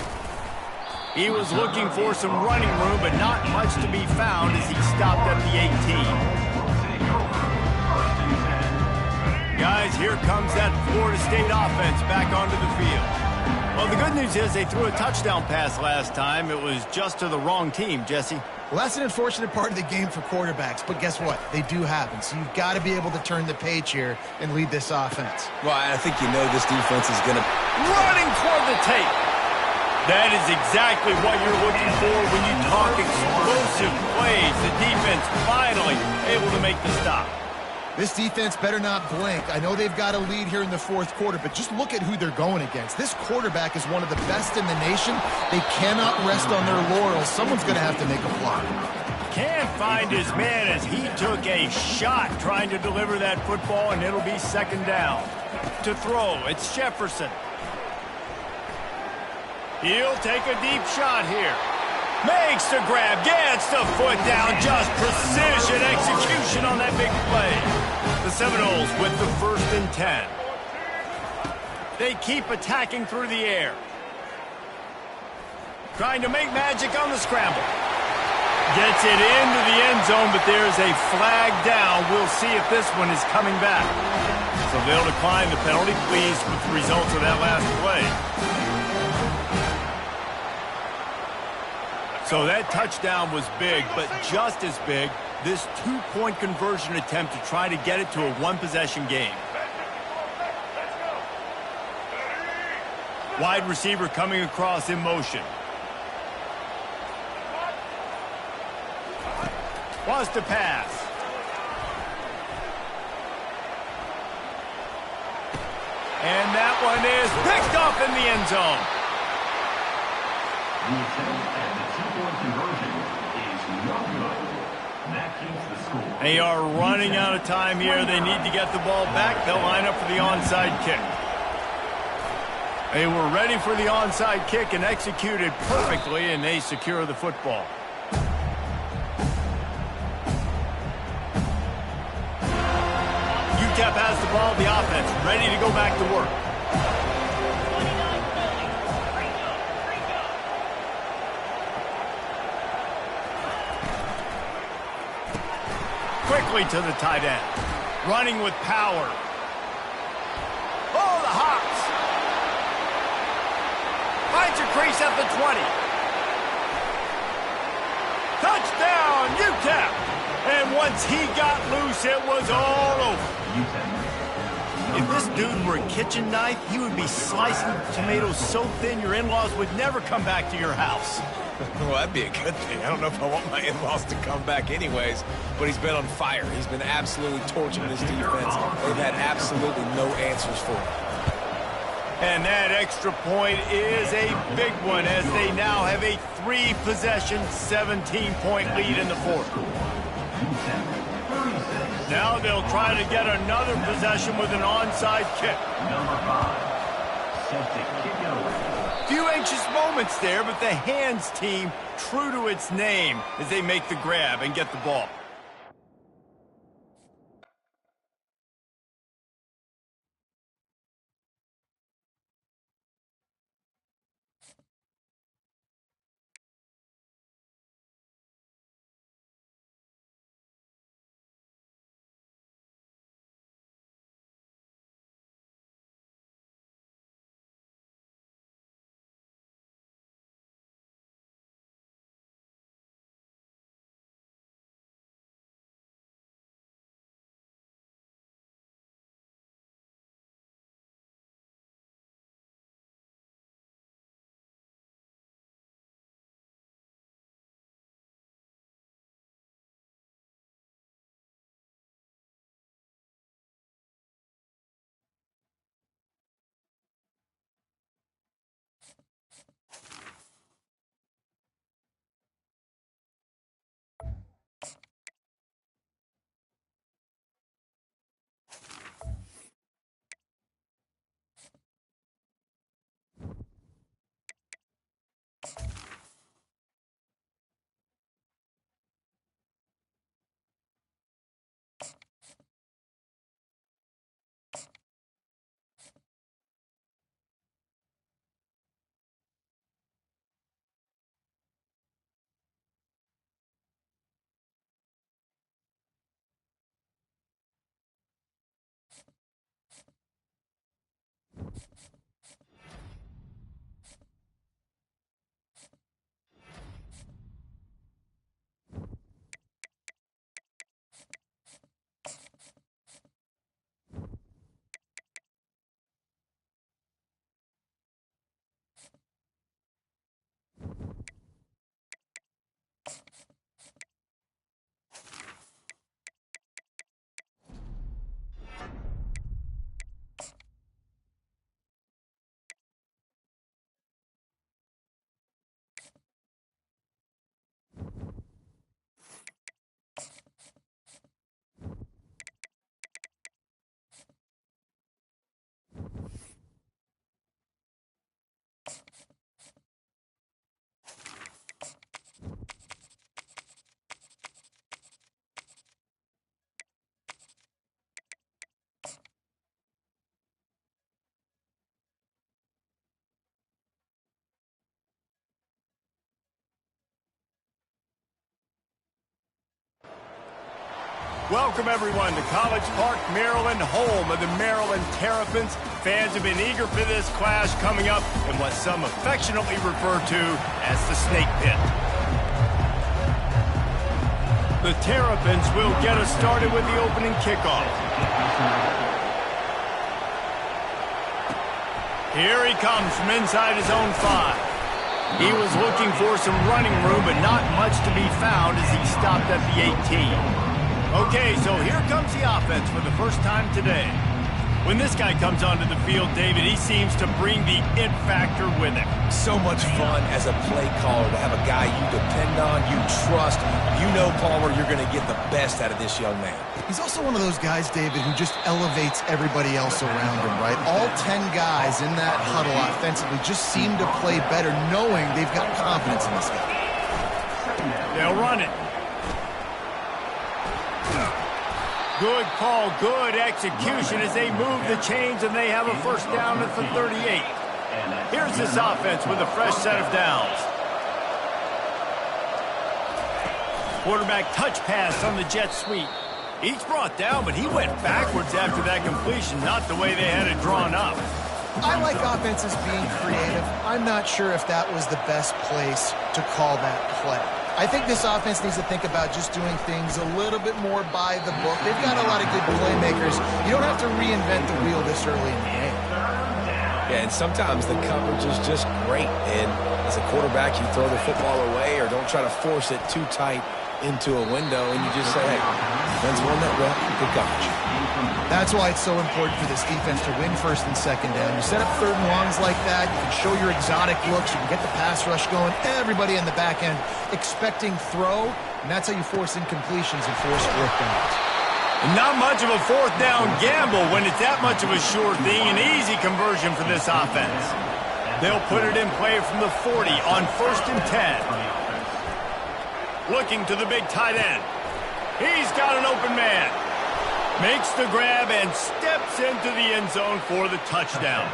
He was looking for some running room, but not much to be found as he stopped at the 18. Guys, here comes that Florida State offense back onto the field. Well, the good news is they threw a touchdown pass last time. It was just to the wrong team, Jesse. Well, that's an unfortunate part of the game for quarterbacks, but guess what? They do happen, so you've got to be able to turn the page here and lead this offense. Well, I think you know this defense is going to... Running toward the tape. That is exactly what you're looking for when you talk explosive plays. The defense finally able to make the stop. This defense better not blink. I know they've got a lead here in the fourth quarter, but just look at who they're going against. This quarterback is one of the best in the nation. They cannot rest on their laurels. Someone's going to have to make a block. Can't find his man as he took a shot trying to deliver that football, and it'll be second down. To throw, it's Jefferson. He'll take a deep shot here. Makes the grab, gets the foot down, just precision execution on that big play. The Seminoles with the 1st and 10. They keep attacking through the air. Trying to make magic on the scramble. Gets it into the end zone, but there's a flag down. We'll see if this one is coming back. So they'll decline the penalty, pleased with the results of that last play. So that touchdown was big, but just as big, this two-point conversion attempt to try to get it to a one-possession game. Wide receiver coming across in motion. Wants to pass. And that one is picked off in the end zone. The attempt at the two-point conversion is no good. That keeps the score. They are running out of time here. They need to get the ball back. They'll line up for the onside kick. They were ready for the onside kick and executed perfectly, and they secure the football. UTEP has the ball, the offense, ready to go back to work. Quickly to the tight end. Running with power. Oh, the hops. Finds a crease at the 20. Touchdown, UTEP. And once he got loose, it was all over. If this dude were a kitchen knife, he would be slicing tomatoes so thin your in-laws would never come back to your house. Well, that'd be a good thing. I don't know if I want my in-laws to come back anyways, but he's been on fire. He's been absolutely torching this defense. They've had absolutely no answers for him. And that extra point is a big one as they now have a 3-possession, 17-point lead in the fourth. Now they'll try to get another possession with an onside kick. Number 5, set to kick it away. few anxious moments there, but the hands team true to its name as they make the grab and get the ball. Welcome, everyone, to College Park, Maryland, home of the Maryland Terrapins. Fans have been eager for this clash coming up in what some affectionately refer to as the Snake Pit. The Terrapins will get us started with the opening kickoff. Here he comes from inside his own 5. He was looking for some running room, but not much to be found as he stopped at the 18. Okay, so here comes the offense for the first time today. When this guy comes onto the field, David, he seems to bring the it factor with him. So much fun as a play caller to have a guy you depend on, you trust. You know, Palmer, you're going to get the best out of this young man. He's also one of those guys, David, who just elevates everybody else around him, right? All 10 guys in that huddle offensively just seem to play better knowing they've got confidence in this guy. They'll run it. Good call, good execution as they move the chains and they have a first down at the 38. Here's this offense with a fresh set of downs. Quarterback touch pass on the jet sweep. Each brought down, but he went backwards after that completion, not the way they had it drawn up. I like offenses being creative. I'm not sure if that was the best place to call that play. I think this offense needs to think about just doing things a little bit more by the book. They've got a lot of good playmakers. You don't have to reinvent the wheel this early in the game. Yeah, and sometimes the coverage is just great. And as a quarterback, you throw the football away or don't try to force it too tight into a window, and you just say, hey, defense won that well, good coverage. That's why it's so important for this defense to win first and second down. You set up third and longs like that, you can show your exotic looks, you can get the pass rush going, everybody in the back end expecting throw, and that's how you force incompletions and force fourth downs. Not much of a fourth down gamble when it's that much of a sure thing, an easy conversion for this offense. They'll put it in play from the 40 on 1st and 10. Looking to the big tight end. He's got an open man. Makes the grab and steps into the end zone for the touchdown.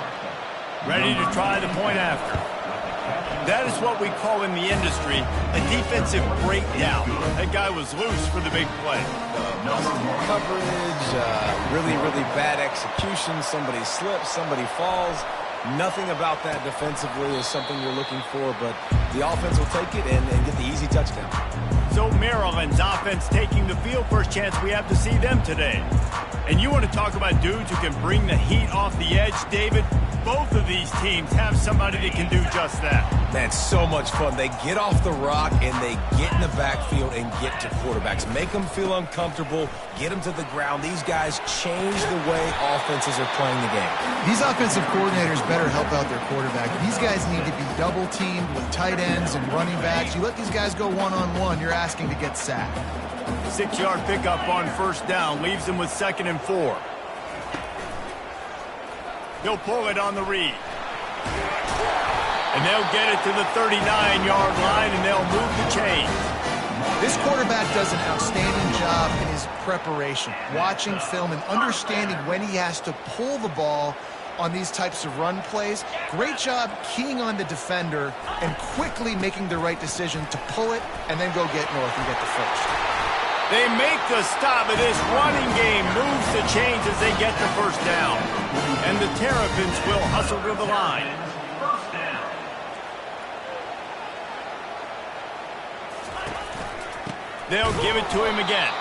Ready to try the point after. That is what we call in the industry a defensive breakdown. That guy was loose for the big play. Coverage, really bad execution. Somebody slips, somebody falls. Nothing about that defensively is something you're looking for, but the offense will take it and get the easy touchdown. So Maryland's offense taking the field. First chance we have to see them today. And you want to talk about dudes who can bring the heat off the edge, David? Both of these teams have somebody that can do just that. That's so much fun. They get off the rock and they get in the backfield and get to quarterbacks. Make them feel uncomfortable, get them to the ground. These guys change the way offenses are playing the game. These offensive coordinators better help out their quarterback. These guys need to be double-teamed with tight ends and running backs. You let these guys go one-on-one, you're asking to get sacked. 6-yard pickup on 1st down. Leaves them with 2nd and 4. They'll pull it on the read. And they'll get it to the 39-yard line, and they'll move the chains. This quarterback does an outstanding job in his preparation, watching film and understanding when he has to pull the ball on these types of run plays. Great job keying on the defender and quickly making the right decision to pull it and then go get north and get the first. They make the stop, and this running game moves the chains as they get the 1st down. And the Terrapins will hustle to the line. They'll give it to him again.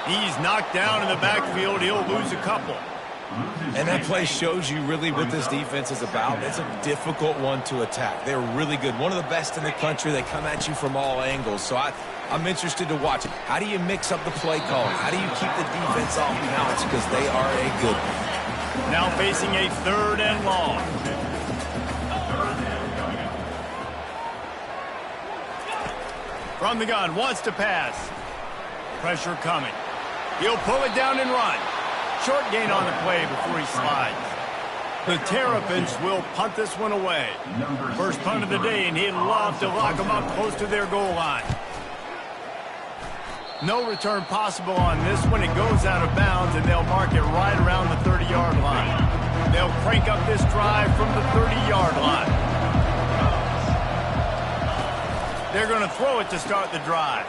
He's knocked down in the backfield. He'll lose a couple. And that play shows you really what this defense is about. It's a difficult one to attack. They're really good. One of the best in the country. They come at you from all angles. So I'm interested to watch it. How do you mix up the play calling? How do you keep the defense off balance? Because they are a good one. Now facing a 3rd and long. From the gun, wants to pass. Pressure coming. He'll pull it down and run. Short gain on the play before he slides. The Terrapins will punt this one away. First punt of the day, and he'd love to lock them up close to their goal line. No return possible on this one. It goes out of bounds, and they'll mark it right around the 30-yard line. They'll crank up this drive from the 30-yard line. They're going to throw it to start the drive.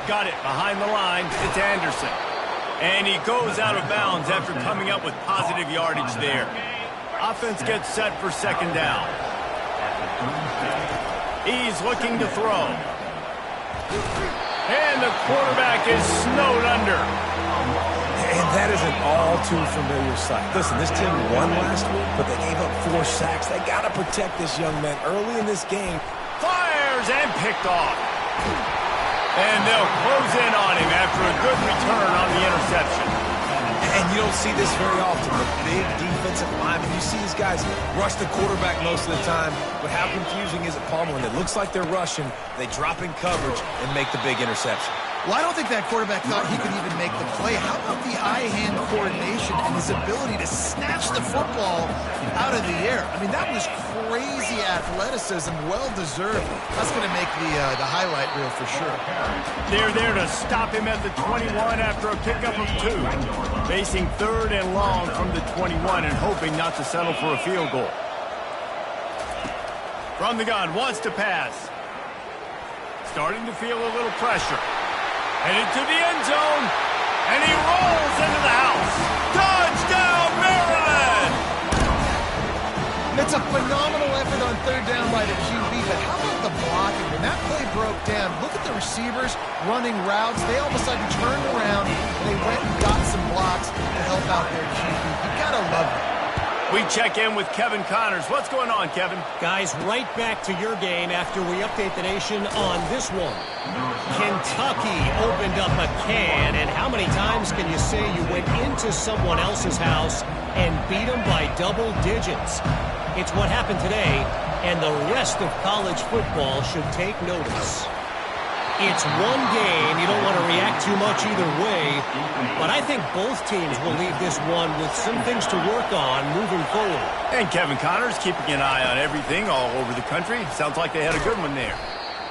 Got it behind the line. It's Anderson. And he goes out of bounds after coming up with positive yardage there. Offense gets set for 2nd down. He's looking to throw. And the quarterback is snowed under. And that is an all-too-familiar sight. Listen, this team won last week, but they gave up 4 sacks. They got to protect this young man early in this game. Fires and picked off. And they'll close in on him after a good return on the interception. And you don't see this very often. The big defensive linemen, you see these guys rush the quarterback most of the time, but how confusing is it, Palmer, when it looks like they're rushing, they drop in coverage and make the big interception? Well, I don't think that quarterback thought he could even make the play. How about the eye-hand coordination and his ability to snatch the football out of the air? I mean, that was crazy athleticism, well-deserved. That's going to make the highlight reel for sure. They're there to stop him at the 21 after a pickup of 2. Facing 3rd and long from the 21 and hoping not to settle for a field goal. From the gun, wants to pass. Starting to feel a little pressure. Headed to the end zone, and he rolls into the house. Touchdown, Maryland! It's a phenomenal effort on 3rd down by the QB, but how about the blocking? When that play broke down, look at the receivers running routes. They all of a sudden turned around, and they went and got some blocks to help out their QB. You gotta love it. We check in with Kevin Connors. What's going on, Kevin? Guys, right back to your game after we update the nation on this one. Kentucky opened up a can, and how many times can you say you went into someone else's house and beat them by double digits? It's what happened today, and the rest of college football should take notice. It's one game. You don't want to react too much either way. But I think both teams will leave this one with some things to work on moving forward. And Kevin Connors keeping an eye on everything all over the country. Sounds like they had a good one there.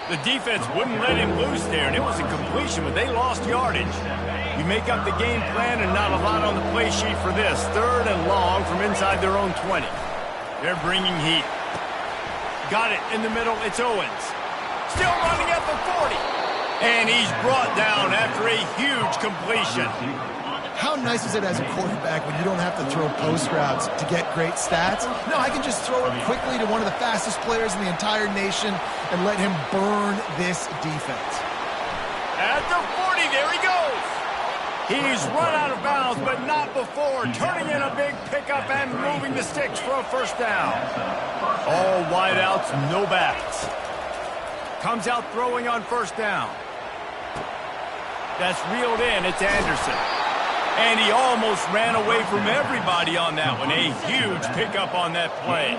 The defense wouldn't let him loose there, and it was a completion, but they lost yardage. You make up the game plan and not a lot on the play sheet for this. 3rd and long from inside their own 20. They're bringing heat. Got it in the middle. It's Owens. Still running at the 40. And he's brought down after a huge completion. How nice is it as a quarterback when you don't have to throw post routes to get great stats? No, I can just throw it quickly to one of the fastest players in the entire nation and let him burn this defense. At the 40, there he goes. He's run out of bounds, but not before. Turning in a big pickup and moving the sticks for a first down. All wideouts, no backs. Comes out throwing on first down. That's reeled in. It's Anderson. And he almost ran away from everybody on that one. A huge pickup on that play.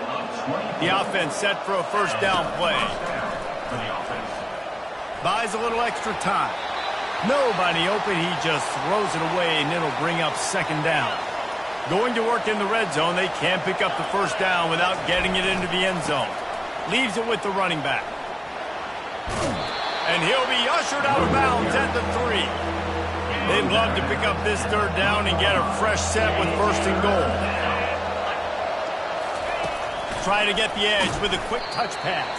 The offense set for a first down play. Buys a little extra time. Nobody open. He just throws it away, and it'll bring up second down. Going to work in the red zone. They can't pick up the first down without getting it into the end zone. Leaves it with the running back. And he'll be ushered out of bounds at the 3. They'd love to pick up this third down and get a fresh set with 1st and goal. Try to get the edge with a quick touch pass.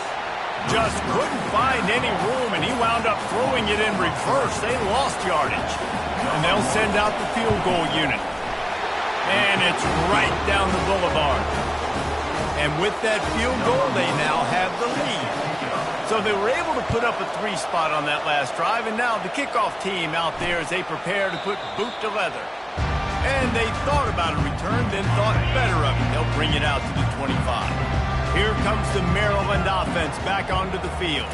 Just couldn't find any room, and he wound up throwing it in reverse. They lost yardage. And they'll send out the field goal unit. And it's right down the boulevard. And with that field goal, they now have the lead. So they were able to put up a 3 spot on that last drive, and now the kickoff team out there as they prepare to put boot to leather. And they thought about a return, then thought better of it. They'll bring it out to the 25. Here comes the Maryland offense back onto the field.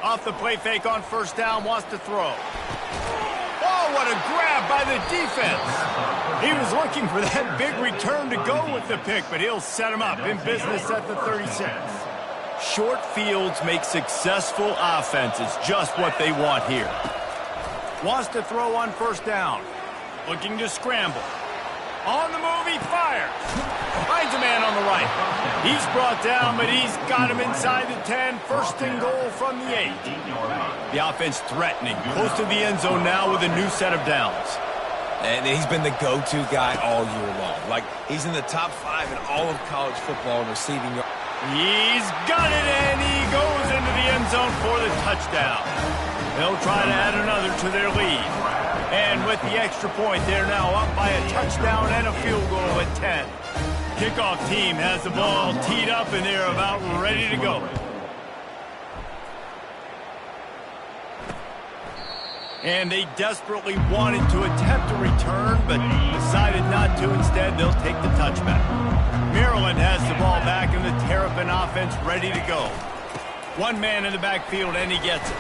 Off the play fake on first down, wants to throw. Oh, what a grab by the defense. He was looking for that big return to go with the pick, but he'll set him up in business at the 36. Short fields make successful offenses just what they want here. Wants to throw on first down. Looking to scramble. On the move, he fires. Finds a man on the right. He's brought down, but he's got him inside the 10. 1st and goal from the 8. The offense threatening. Close to the end zone now with a new set of downs. And he's been the go-to guy all year long. Like, he's in the top 5 in all of college football in receiving yards. He's got it, and he goes into the end zone for the touchdown. They'll try to add another to their lead. And with the extra point, they're now up by a touchdown and a field goal at 10. Kickoff team has the ball teed up, and they're about ready to go. And they desperately wanted to attempt a return, but decided not to. Instead, they'll take the touchback. Maryland has the ball back, and the Terrapin offense ready to go. One man in the backfield, and he gets it.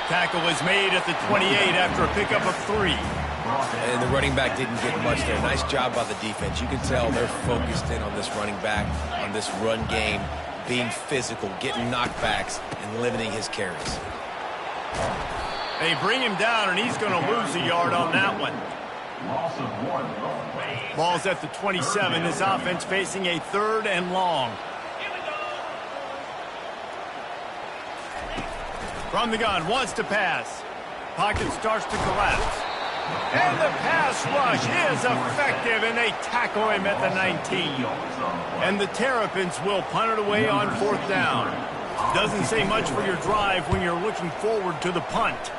Tackle is made at the 28 after a pickup of 3. And the running back didn't get much there. Nice job by the defense. You can tell they're focused in on this running back, on this run game, being physical, getting knockbacks, and limiting his carries. They bring him down, and he's going to lose a yard on that one. Ball's at the 27. This offense facing a 3rd and long. From the gun, wants to pass. Pocket starts to collapse. And the pass rush is effective, and they tackle him at the 19. And the Terrapins will punt it away on 4th down. Doesn't say much for your drive when you're looking forward to the punt.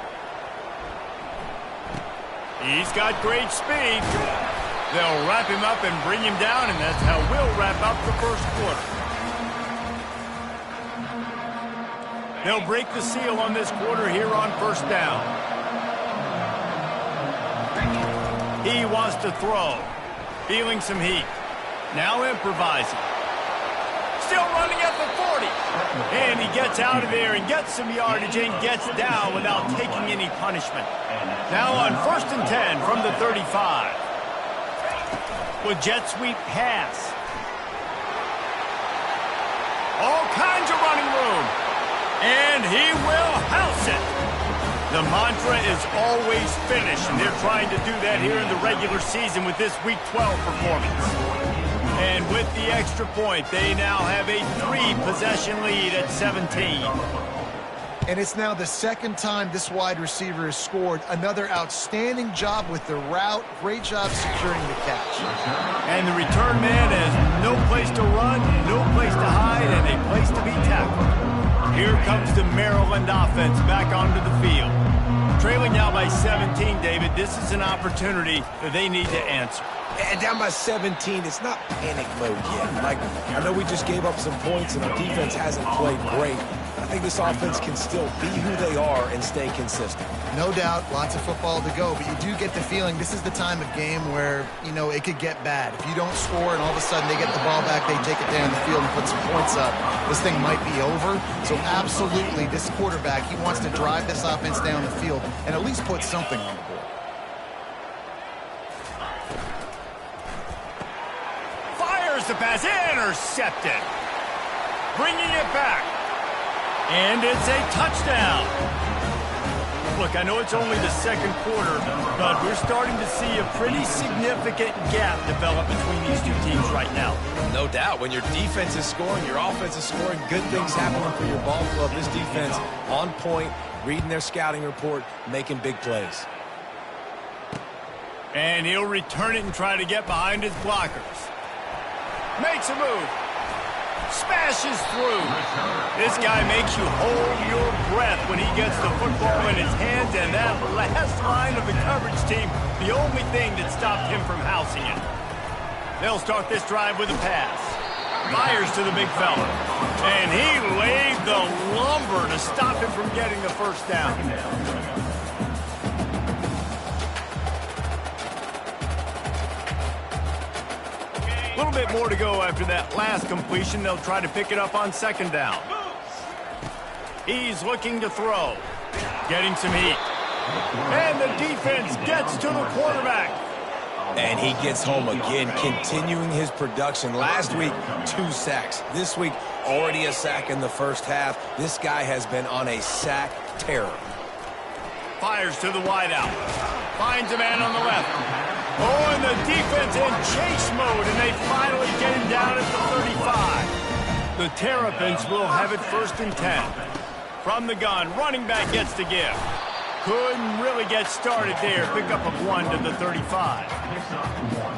He's got great speed. They'll wrap him up and bring him down, and that's how we'll wrap up the first quarter. They'll break the seal on this quarter here on first down. He wants to throw. Feeling some heat. Now improvising. Still running at the 40. And he gets out of there and gets some yardage and gets down without taking any punishment. Now on 1st and 10 from the 35. With jet sweep pass. All kinds of running room. And he will house it. The mantra is always finish, and they're trying to do that here in the regular season with this Week 12 performance. And with the extra point, they now have a 3-possession lead at 17. And it's now the second time this wide receiver has scored. Another outstanding job with the route. Great job securing the catch. And the return man has no place to run, no place to hide, and a place to be tackled. Here comes the Maryland offense back onto the field. Trailing now by 17, David. This is an opportunity that they need to answer. And down by 17, it's not panic mode yet. Like, I know we just gave up some points and our defense hasn't played great. I think this offense can still be who they are and stay consistent. No doubt, lots of football to go, but you do get the feeling this is the time of game where, you know, it could get bad. If you don't score and all of a sudden they get the ball back, they take it down the field and put some points up, this thing might be over. So absolutely, this quarterback, he wants to drive this offense down the field and at least put something on the board. Fires the pass, intercepted. Bringing it back. And it's a touchdown. Look, I know it's only the second quarter, but we're starting to see a pretty significant gap develop between these two teams right now. No doubt. When your defense is scoring, your offense is scoring, good things happening for your ball club. This defense on point, reading their scouting report, making big plays. And he'll return it and try to get behind his blockers. Makes a move. Smashes through. This guy makes you hold your breath when he gets the football in his hands, and that last line of the coverage team, the only thing that stopped him from housing it. They'll start this drive with a pass. Fires to the big fella. And he laid the lumber to stop him from getting the first down. A little bit more to go after that last completion. They'll try to pick it up on second down. He's looking to throw. Getting some heat. And the defense gets to the quarterback. And he gets home again, continuing his production. Last week, 2 sacks. This week, already a sack in the first half. This guy has been on a sack terror. Fires to the wideout. Finds a man on the left. Oh, and the defense in chase mode, and they finally get him down at the 35. The Terrapins will have it 1st and 10. From the gun, running back gets to give. Couldn't really get started there. Pickup of 1 to the 35.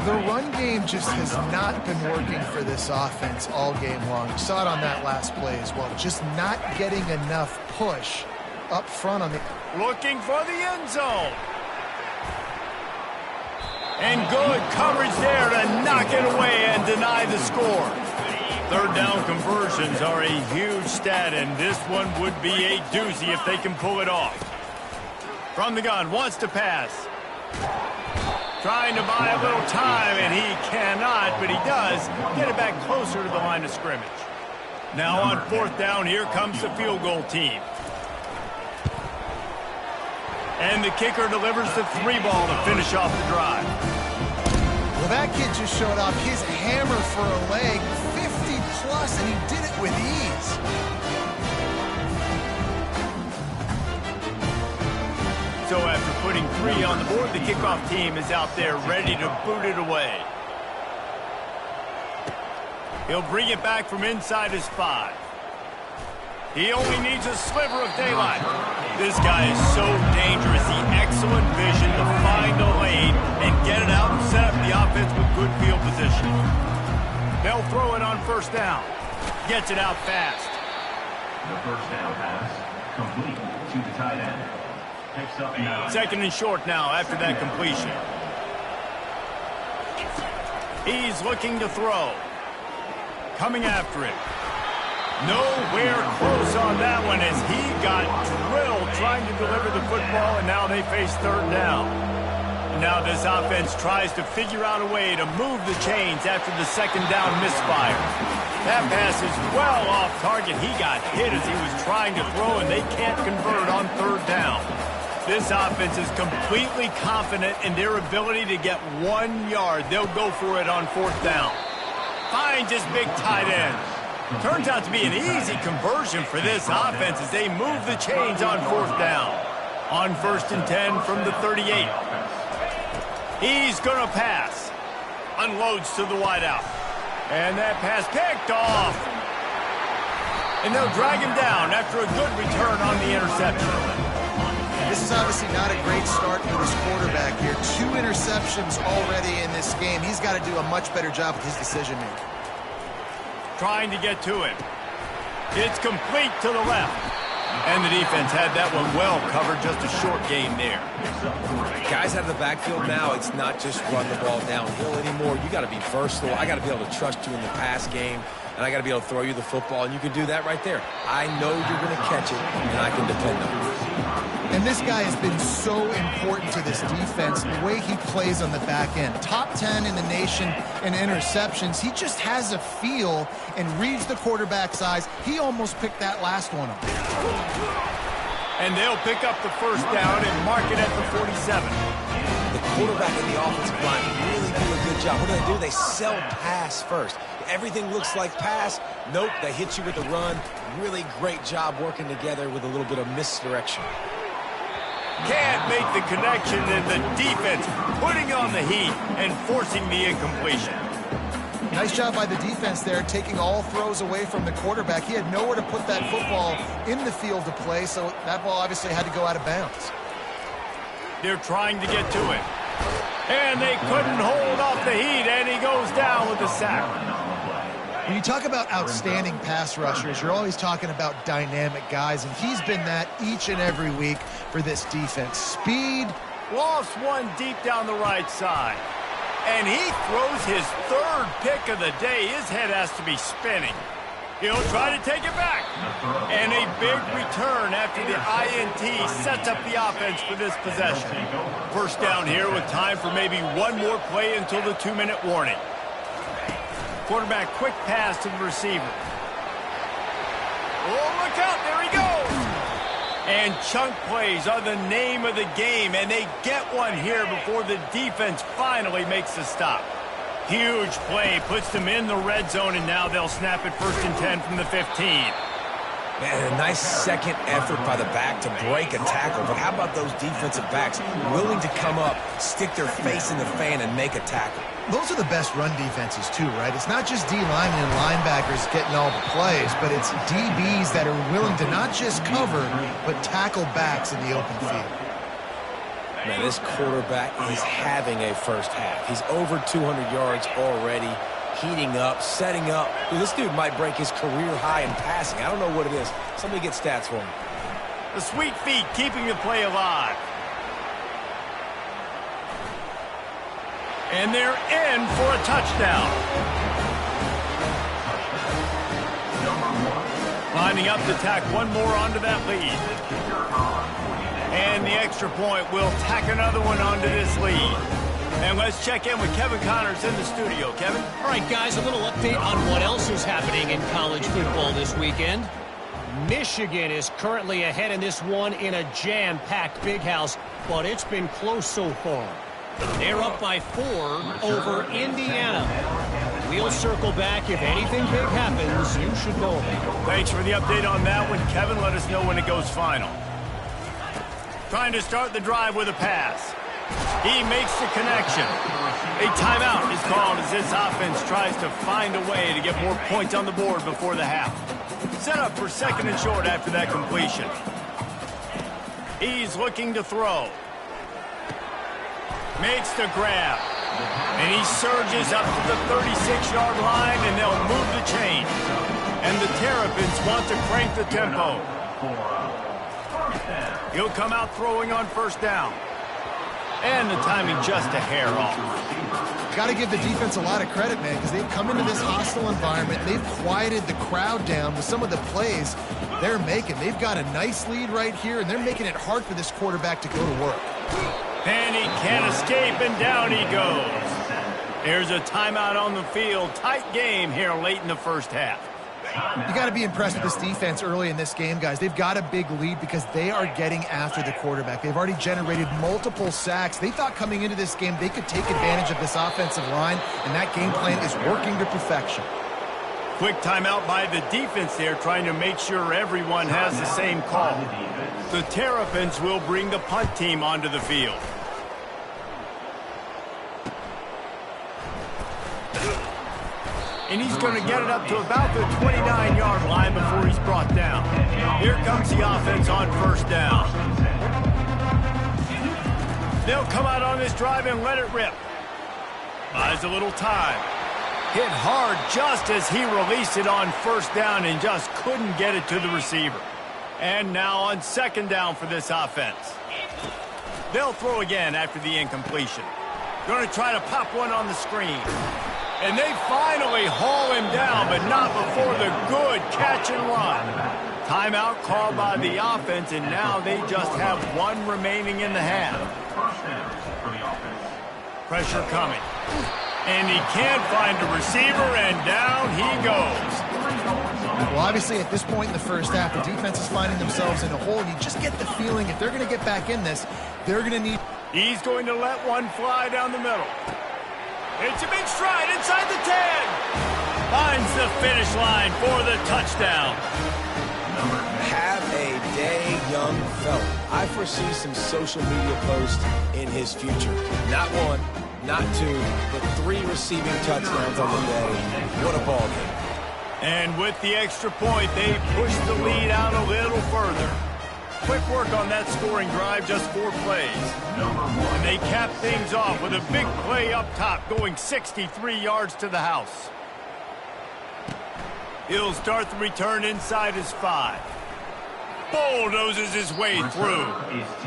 The run game just has not been working for this offense all game long. You saw it on that last play as well. Just not getting enough push up front on the... Looking for the end zone. And good coverage there to knock it away and deny the score. Third down conversions are a huge stat, and this one would be a doozy if they can pull it off. From the gun, wants to pass. Trying to buy a little time, and he cannot, but he does get it back closer to the line of scrimmage. Now on 4th down, here comes the field goal team. And the kicker delivers the 3-ball to finish off the drive. Well, that kid just showed off his hammer for a leg, 50+, and he did it with ease. So after putting 3 on the board, the kickoff team is out there ready to boot it away. He'll bring it back from inside his 5. He only needs a sliver of daylight. This guy is so dangerous. The excellent vision to find a lane and get it out and set up the offense with good field position. They'll throw it on 1st down. Gets it out fast. The 1st down pass complete to the tight end. Picks up 9. 2nd and short now after that completion. He's looking to throw. Coming after it. Nowhere close on that one as he got drilled trying to deliver the football, and now they face 3rd down. Now this offense tries to figure out a way to move the chains after the 2nd down misfire. That pass is well off target. He got hit as he was trying to throw, and they can't convert on 3rd down. This offense is completely confident in their ability to get 1 yard. They'll go for it on 4th down. Finds his big tight end. Turns out to be an easy conversion for this offense as they move the chains on 4th down. On 1st and 10 from the 38. He's going to pass. Unloads to the wideout. And that pass picked off. And they'll drag him down after a good return on the interception. This is obviously not a great start for this quarterback here. 2 interceptions already in this game. He's got to do a much better job with his decision-making. Trying to get to it. It's complete to the left. And the defense had that one well covered, just a short gain there. Guys out of the backfield now, it's not just run the ball downhill anymore. You got to be versatile. I got to be able to trust you in the pass game, and I got to be able to throw you the football, and you can do that right there. I know you're going to catch it, and I can depend on it. And this guy has been so important to this defense, the way he plays on the back end. Top 10 in the nation in interceptions. He just has a feel and reads the quarterback's eyes. He almost picked that last one up. And they'll pick up the 1st down and mark it at the 47. The quarterback and the offensive line really do a good job. What do? They sell pass first. Everything looks like pass. Nope, they hit you with a run. Really great job working together with a little bit of misdirection. Can't make the connection, and the defense putting on the heat and forcing the incompletion. Nice job by the defense there, taking all throws away from the quarterback. He had nowhere to put that football in the field to play, so that ball obviously had to go out of bounds. They're trying to get to it. And they couldn't hold off the heat, and he goes down with the sack. When you talk about outstanding pass rushers, you're always talking about dynamic guys, and he's been that each and every week for this defense. Speed. Lost one deep down the right side. And he throws his 3rd pick of the day. His head has to be spinning. He'll try to take it back. And a big return after the INT sets up the offense for this possession. 1st down here with time for maybe one more play until the 2-minute warning. Quarterback quick pass to the receiver. Oh, look out, there he goes! And chunk plays are the name of the game, and they get one here before the defense finally makes the stop. Huge play, puts them in the red zone, and now they'll snap it 1st and 10 from the 15. Man, a nice second effort by the back to break a tackle, but how about those defensive backs willing to come up, stick their face in the fan, and make a tackle? Those are the best run defenses, too, right? It's not just D-linemen and linebackers getting all the plays, but it's DBs that are willing to not just cover, but tackle backs in the open field. Man, this quarterback is having a 1st half. He's over 200 yards already, heating up, setting up. This dude might break his career high in passing. I don't know what it is. Somebody get stats for him. The sweet feet keeping the play alive. And they're in for a touchdown. Lining up to tack one more onto that lead. And the extra point will tack another one onto this lead. And let's check in with Kevin Connors in the studio. Kevin? All right, guys, a little update on what else is happening in college football this weekend. Michigan is currently ahead in this one in a jam-packed big house, but it's been close so far. They're up by 4 over Indiana. We'll circle back. If anything big happens, you should know about it. Thanks for the update on that one, Kevin. Let us know when it goes final. Trying to start the drive with a pass. He makes the connection. A timeout is called as this offense tries to find a way to get more points on the board before the half. Set up for 2nd and short after that completion. He's looking to throw. Makes the grab. And he surges up to the 36-yard line, and they'll move the chain. And the Terrapins want to crank the tempo. He'll come out throwing on 1st down. And the timing just a hair off. Got to give the defense a lot of credit, man, because they've come into this hostile environment. They've quieted the crowd down with some of the plays they're making. They've got a nice lead right here, and they're making it hard for this quarterback to go to work. And he can't escape, and down he goes. There's a timeout on the field. Tight game here late in the 1st half. You got to be impressed with this defense early in this game, guys. They've got a big lead because they are getting after the quarterback. They've already generated multiple sacks. They thought coming into this game they could take advantage of this offensive line, and that game plan is working to perfection. Quick timeout by the defense there, trying to make sure everyone has the same call. The Terrapins will bring the punt team onto the field. And he's going to get it up to about the 29-yard line before he's brought down. Here comes the offense on first down. They'll come out on this drive and let it rip. Buys a little time. Hit hard just as he released it on first down and just couldn't get it to the receiver. And now on second down for this offense. They'll throw again after the incompletion. Going to try to pop one on the screen. And they finally haul him down, but not before the good catch and run. Timeout called by the offense, and now they just have one remaining in the half. Pressure coming. And he can't find a receiver, and down he goes. Well, obviously, at this point in the first half, the defense is finding themselves in a hole, and you just get the feeling if they're going to get back in this, they're going to need... He's going to let one fly down the middle. It's a big stride inside the 10. Finds the finish line for the touchdown. Have a day, young fella. I foresee some social media posts in his future. Not one, not two, but 3 receiving touchdowns on the day. What a ball game. And with the extra point, they push the lead out a little further. Quick work on that scoring drive, just 4 plays. And they cap things off with a big play up top, going 63 yards to the house. He'll start the return inside his 5. Bulldozes his way through.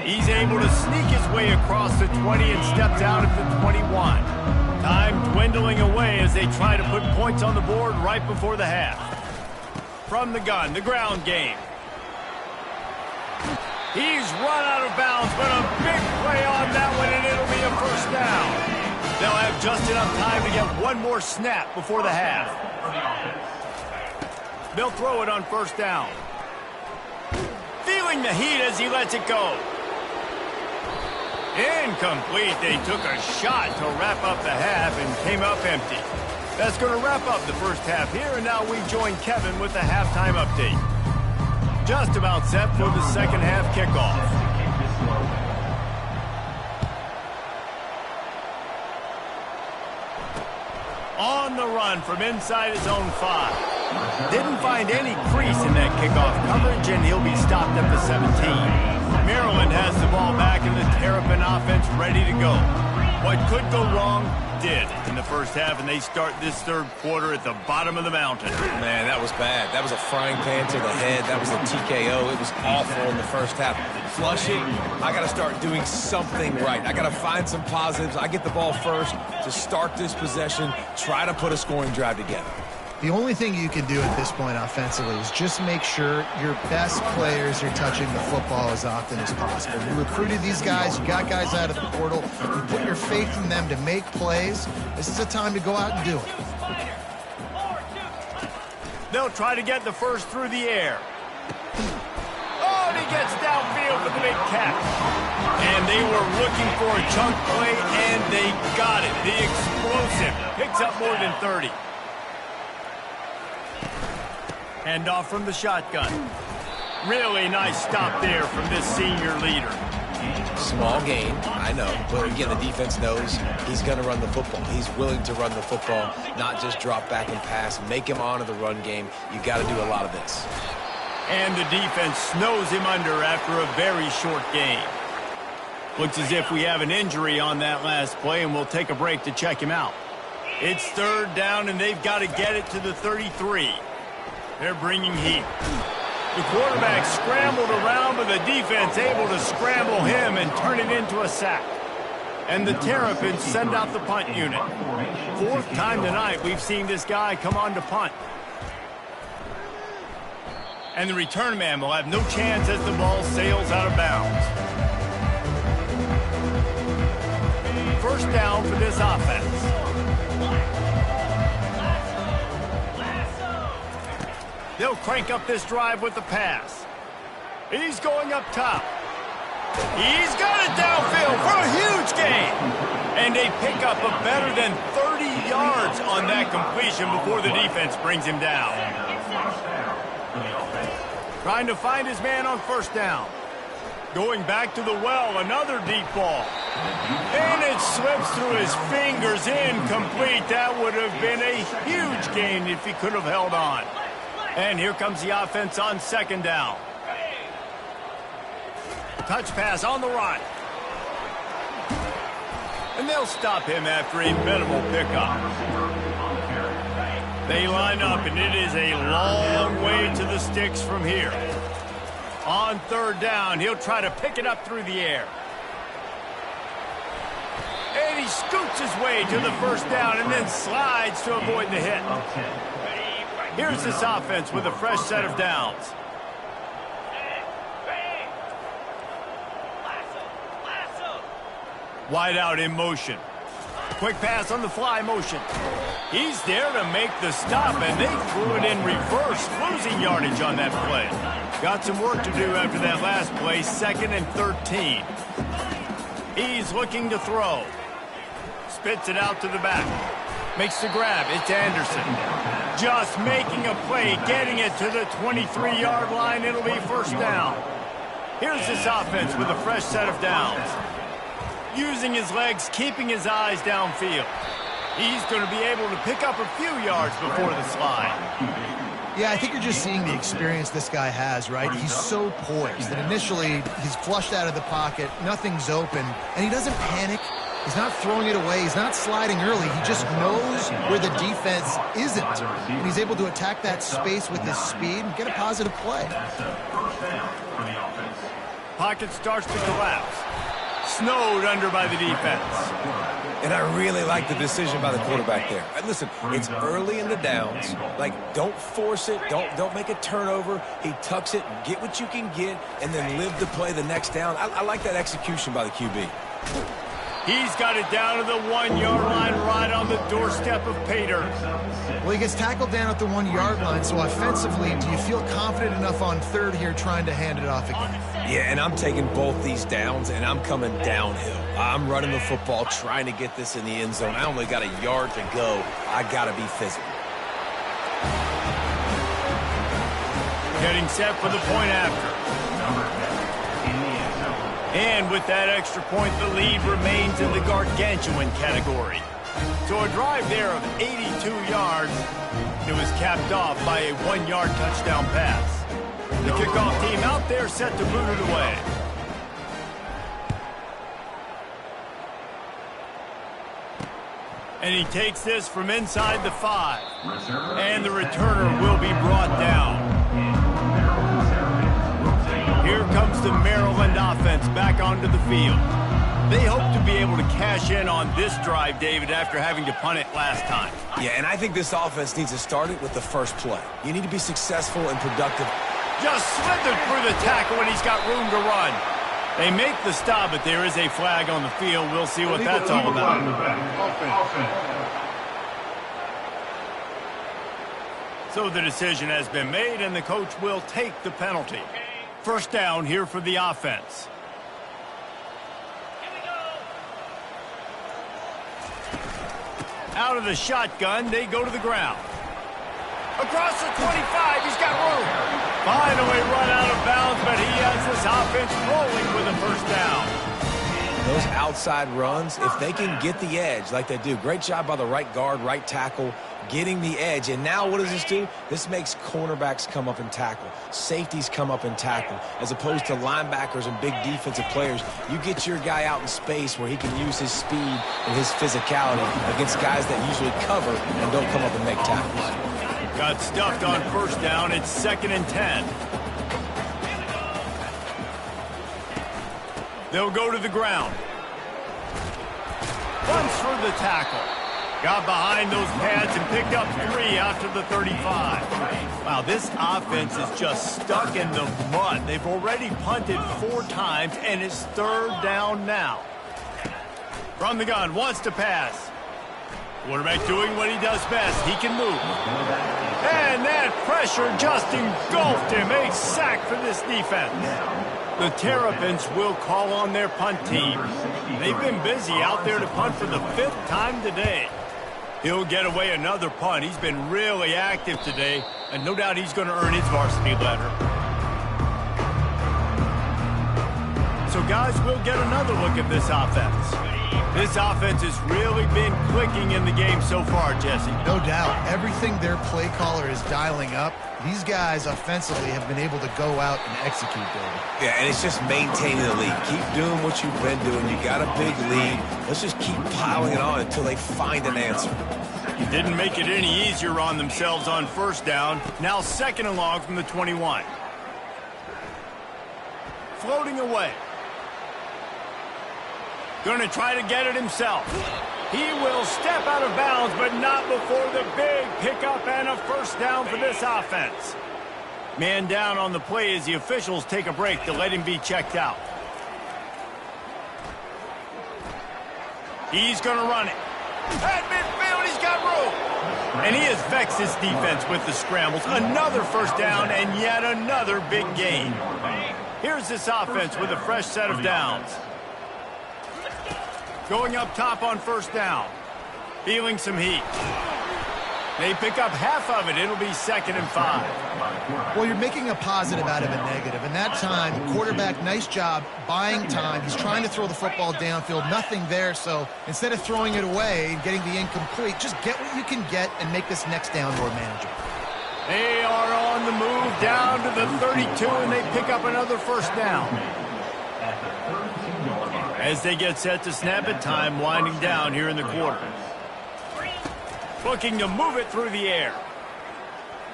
He's able to sneak his way across the 20 and steps out at the 21. Time dwindling away as they try to put points on the board right before the half. From the gun, the ground game. He's run out of bounds, but a big play on that one, and it'll be a first down. They'll have just enough time to get one more snap before the half. They'll throw it on first down. Feeling the heat as he lets it go. Incomplete. They took a shot to wrap up the half and came up empty. That's going to wrap up the first half here, and now we join Kevin with the halftime update. Just about set for the second half kickoff. On the run from inside his own 5. Didn't find any crease in that kickoff coverage, and he'll be stopped at the 17. Maryland has the ball back, and the Terrapin offense ready to go. What could go wrong did in the first half, and they start this third quarter at the bottom of the mountain. Man, that was bad. That was a frying pan to the head. That was a TKO. It was awful in the first half. Flushing, I got to start doing something right. I got to find some positives. I get the ball first to start this possession, try to put a scoring drive together. The only thing you can do at this point offensively is just make sure your best players are touching the football as often as possible. You recruited these guys, you got guys out of the portal, you put your faith in them to make plays. This is a time to go out and do it. They'll try to get the first through the air. Oh, and he gets downfield with the big catch. And they were looking for a chunk play, and they got it. The explosive picks up more than 30. Hand off from the shotgun. Really nice stop there from this senior leader. Small gain, I know, but again, the defense knows he's going to run the football. He's willing to run the football, not just drop back and pass. Make him honor the run game. You got to do a lot of this. And the defense snows him under after a very short game. Looks as if we have an injury on that last play, and we'll take a break to check him out. It's third down, and they've got to get it to the 33. They're bringing heat. The quarterback scrambled around, but the defense able to scramble him and turn it into a sack. And the Terrapins send out the punt unit. 4th time tonight we've seen this guy come on to punt. And the return man will have no chance as the ball sails out of bounds. First down for this offense. They'll crank up this drive with the pass. He's going up top. He's got it downfield for a huge gain. And they pick up a better than 30 yards on that completion before the defense brings him down. Trying to find his man on first down. Going back to the well, another deep ball. And it slips through his fingers, incomplete. That would have been a huge gain if he could have held on. And here comes the offense on second down. Touch pass on the run. And they'll stop him after a minimal pickup. They line up, and it is a long way to the sticks from here. On third down, he'll try to pick it up through the air. And he scoots his way to the first down and then slides to avoid the hit. Here's this offense with a fresh set of downs. Wide out in motion. Quick pass on the fly motion. He's there to make the stop, and they threw it in reverse, losing yardage on that play. Got some work to do after that last play, 2nd and 13. He's looking to throw. Spits it out to the back. Makes the grab. It's Anderson. Just making a play, getting it to the 23-yard line. It'll be first down. Here's this offense with a fresh set of downs. Using his legs, keeping his eyes downfield. He's going to be able to pick up a few yards before the slide. Yeah, I think you're just seeing the experience this guy has, right? He's so poised that initially he's flushed out of the pocket, nothing's open, and he doesn't panic. He's not throwing it away. He's not sliding early. He just knows where the defense isn't. And he's able to attack that space with his speed and get a positive play. Pocket starts to collapse. Snowed under by the defense. And I really like the decision by the quarterback there. Listen, it's early in the downs. Like, don't force it. Don't make a turnover. He tucks it, get what you can get, and then live the play the next down. I like that execution by the QB. He's got it down to the 1-yard line right on the doorstep of Pater. Well, he gets tackled down at the 1-yard line, so offensively, do you feel confident enough on third here trying to hand it off again? Yeah, and I'm taking both these downs, and I'm coming downhill. I'm running the football, trying to get this in the end zone. I only got a yard to go. I got to be physical. Getting set for the point after. And with that extra point, the lead remains in the gargantuan category. So a drive there of 82 yards, it was capped off by a 1-yard touchdown pass. The kickoff team out there set to boot it away. And he takes this from inside the 5. And the returner will be brought down. Here comes the Maryland offense back onto the field. They hope to be able to cash in on this drive, David, after having to punt it last time. Yeah, and I think this offense needs to start it with the first play. You need to be successful and productive. Just slithered through the tackle, and he's got room to run. They make the stop, but there is a flag on the field. We'll see what that's all about. So the decision has been made, and the coach will take the penalty. First down here for the offense. Out of the shotgun, they go to the ground. Across the 25, he's got room. Finally run out of bounds, but he has this offense rolling with a first down. Those outside runs, if they can get the edge like they do, great job by the right guard, right tackle, getting the edge. And now what does this do? This makes cornerbacks come up and tackle. Safeties come up and tackle. As opposed to linebackers and big defensive players, you get your guy out in space where he can use his speed and his physicality against guys that usually cover and don't come up and make tackles. Got stuffed on first down. It's 2nd and 10. They'll go to the ground. Runs for the tackle. Got behind those pads and picked up 3 after the 35. Wow, this offense is just stuck in the mud. They've already punted 4 times, and it's 3rd down now. From the gun, wants to pass. Quarterback doing what he does best. He can move. And that pressure just engulfed him. A sack for this defense. The Terrapins will call on their punt team. They've been busy out there to punt for the 5th time today. He'll get away another punt. He's been really active today, and no doubt he's going to earn his varsity letter. So, guys, we'll get another look at this offense. This offense has really been clicking in the game so far, Jesse. No doubt. Everything their play caller is dialing up, these guys offensively have been able to go out and execute, David. Yeah, and it's just maintaining the lead. Keep doing what you've been doing. You got a big lead. Let's just keep piling it on until they find an answer. Didn't make it any easier on themselves on first down. Now 2nd and long from the 21. Floating away. Going to try to get it himself. He will step out of bounds, but not before the big pickup and a first down for this offense. Man down on the play as the officials take a break to let him be checked out. He's going to run it. At midfield, he's got room. And he has vexed his defense with the scrambles. Another first down and yet another big gain. Here's this offense with a fresh set of downs. Going up top on first down. Feeling some heat. They pick up half of it. It'll be 2nd and 5. Well, you're making a positive out of a negative. And that time, quarterback, nice job buying time. He's trying to throw the football downfield. Nothing there. So instead of throwing it away and getting the incomplete, just get what you can get and make this next down more manageable. They are on the move down to the 32, and they pick up another first down. As they get set to snap it, time winding down here in the quarter. Looking to move it through the air.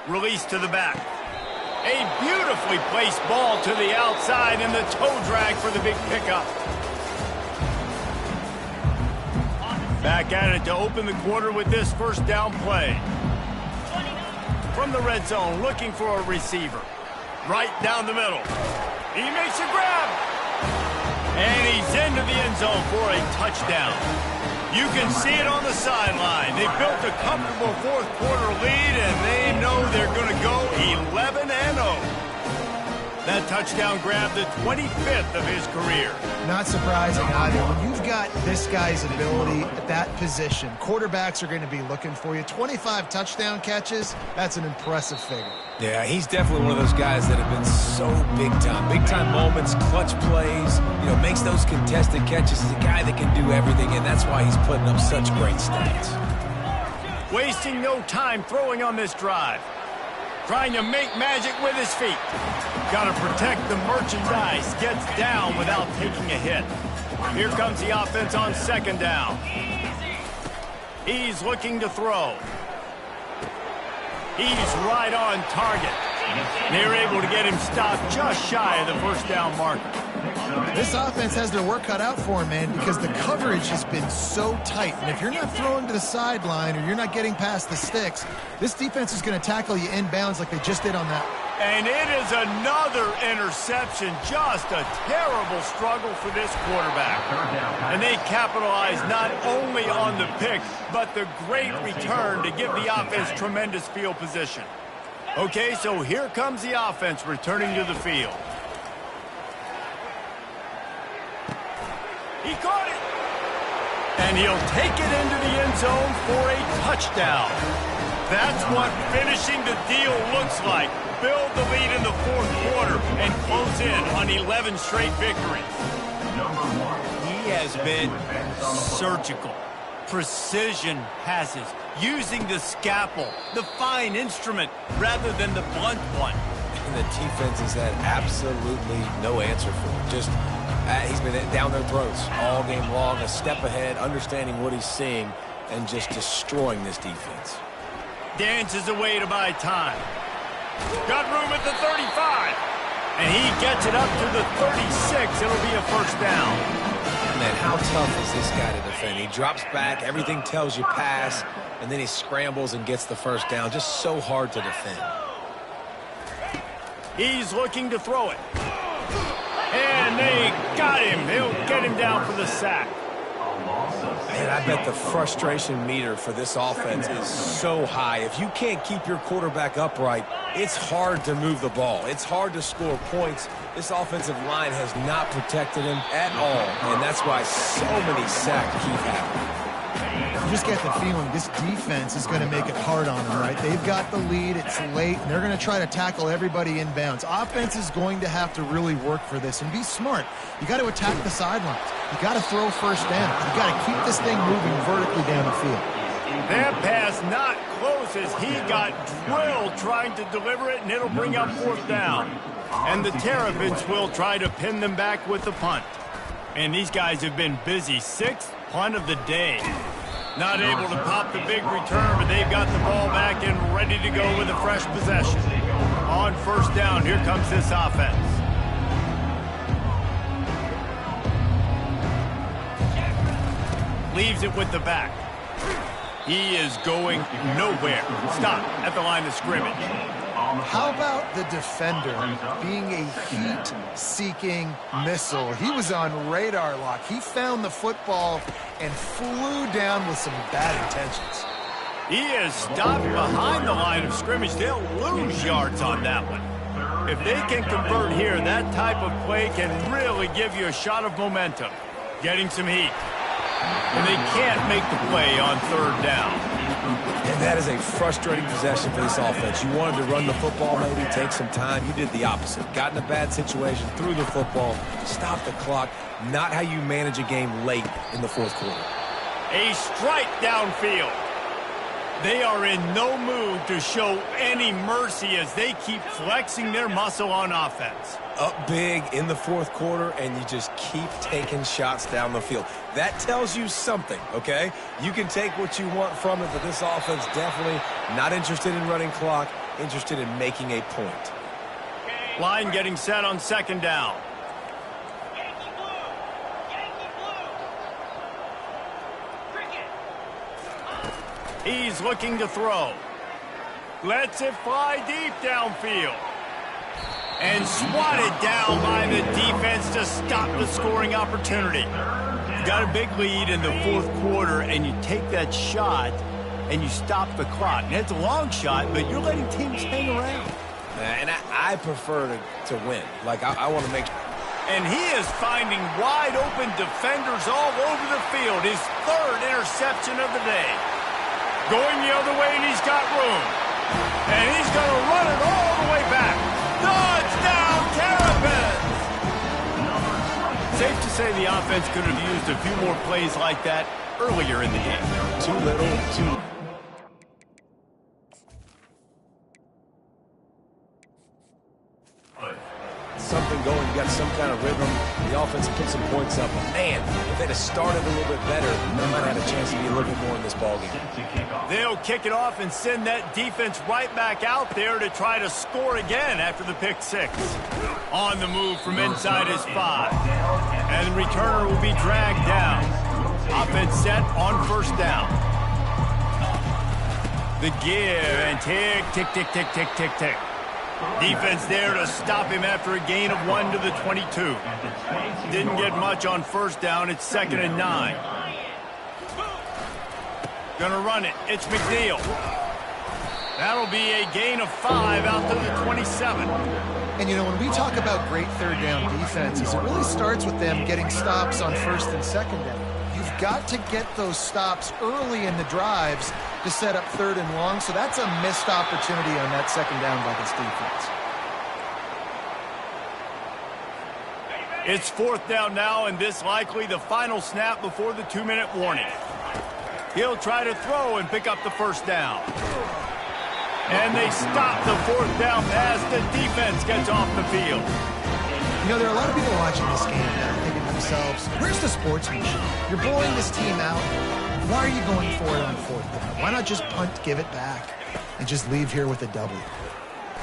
Release to the back. A beautifully placed ball to the outside, and the toe drag for the big pickup. Back at it to open the quarter with this first down play. From the red zone, looking for a receiver. Right down the middle. He makes a grab. And he's into the end zone for a touchdown. You can see it on the sideline. They built a comfortable 4th quarter lead, and they know they're going to go 11-0. That touchdown grabbed the 25th of his career. Not surprising either. When you've got this guy's ability at that position, quarterbacks are going to be looking for you. 25 touchdown catches, that's an impressive figure. Yeah, he's definitely one of those guys that have been so big time. Big time moments, clutch plays, makes those contested catches. He's a guy that can do everything, and that's why he's putting up such great stats. Wasting no time throwing on this drive. Trying to make magic with his feet. Got to protect the merchandise. Gets down without taking a hit. Here comes the offense on 2nd down. He's looking to throw. He's right on target. They're able to get him stopped just shy of the first down marker. This offense has their work cut out for him, man, because the coverage has been so tight. And if you're not throwing to the sideline or you're not getting past the sticks, this defense is going to tackle you inbounds like they just did on that. And it is another interception. Just a terrible struggle for this quarterback. And they capitalize not only on the pick, but the great return to give the offense tremendous field position. Okay, so here comes the offense returning to the field. He caught it. And he'll take it into the end zone for a touchdown. That's what finishing the deal looks like. Build the lead in the 4th quarter and close in on 11 straight victories. He has been surgical. Precision passes, using the scalpel, the fine instrument, rather than the blunt one. And the defense has had absolutely no answer for him. Just he's been down their throats all game long, a step ahead, understanding what he's seeing, and just destroying this defense. Dances away to buy time. Got room at the 35. And he gets it up to the 36. It'll be a first down. Man, how tough is this guy to defend? He drops back, everything tells you pass, and then he scrambles and gets the first down. Just so hard to defend. He's looking to throw it. And they got him. They'll get him down for the sack. Man, I bet the frustration meter for this offense is so high. If you can't keep your quarterback upright, it's hard to move the ball. It's hard to score points. This offensive line has not protected him at all, and that's why so many sacks keep happening. You just get the feeling this defense is going to make it hard on them, right? They've got the lead. It's late, and they're going to try to tackle everybody inbounds. Offense is going to have to really work for this and be smart. You got to attack the sidelines. You got to throw first down. You got to keep this thing moving vertically down the field. That pass not close as he got drilled trying to deliver it, and it'll bring up fourth down. And the Terrapins will try to pin them back with the punt. And these guys have been busy. Sixth punt of the day. Not able to pop the big return, but they've got the ball back and ready to go with a fresh possession. On first down, here comes this offense. Leaves it with the back. He is going nowhere. Stop at the line of scrimmage. How about the defender being a heat-seeking missile? He was on radar lock. He found the football and flew down with some bad intentions. He is stopped behind the line of scrimmage. They'll lose yards on that one. If they can convert here, that type of play can really give you a shot of momentum. Getting some heat. And they can't make the play on third down. And that is a frustrating possession for this offense. You wanted to run the football, maybe take some time. You did the opposite. Got in a bad situation, threw the football, stopped the clock. Not how you manage a game late in the fourth quarter. A strike downfield. They are in no mood to show any mercy as they keep flexing their muscle on offense. Up big in the fourth quarter, and you just keep taking shots down the field. That tells you something, okay? You can take what you want from it, but this offense definitely not interested in running clock, interested in making a point. Line getting set on second down. He's looking to throw. Lets it fly deep downfield. And swatted down by the defense to stop the scoring opportunity. You got a big lead in the fourth quarter, and you take that shot, and you stop the clock. And it's a long shot, but you're letting teams hang around. And I prefer to win. Like, I want to make sure. And he is finding wide-open defenders all over the field. His third interception of the day. Going the other way, and he's got room. And he's going to run it all the way back. Touchdown, Terrapins! Safe to say the offense could have used a few more plays like that earlier in the game. Too little, too... Something going, you got some kind of rhythm. The offense put some points up. But man, if they'd have started a little bit better, they might have had a chance to be a little bit more in this ballgame. They'll kick it off and send that defense right back out there to try to score again after the pick six. On the move from inside his 5. And the returner will be dragged down. Offense set on first down. The give and tick, tick, tick, tick, tick, tick, tick. Defense there to stop him after a gain of 1 to the 22. Didn't get much on first down. It's 2nd and 9. Gonna run it. It's McNeil. That'll be a gain of 5 out to the 27. And, you know, when we talk about great third down defenses, it really starts with them getting stops on first and second down. You've got to get those stops early in the drives to set up third and long, so that's a missed opportunity on that second down by this defense. It's fourth down now, and this likely the final snap before the 2-minute warning. He'll try to throw and pick up the first down. And they stop the fourth down pass. The defense gets off the field. You know, there are a lot of people watching this game that are thinking to themselves, where's the sportsmanship? You're blowing this team out. Why are you going for it on fourth down? Why not just punt, give it back, and just leave here with a W?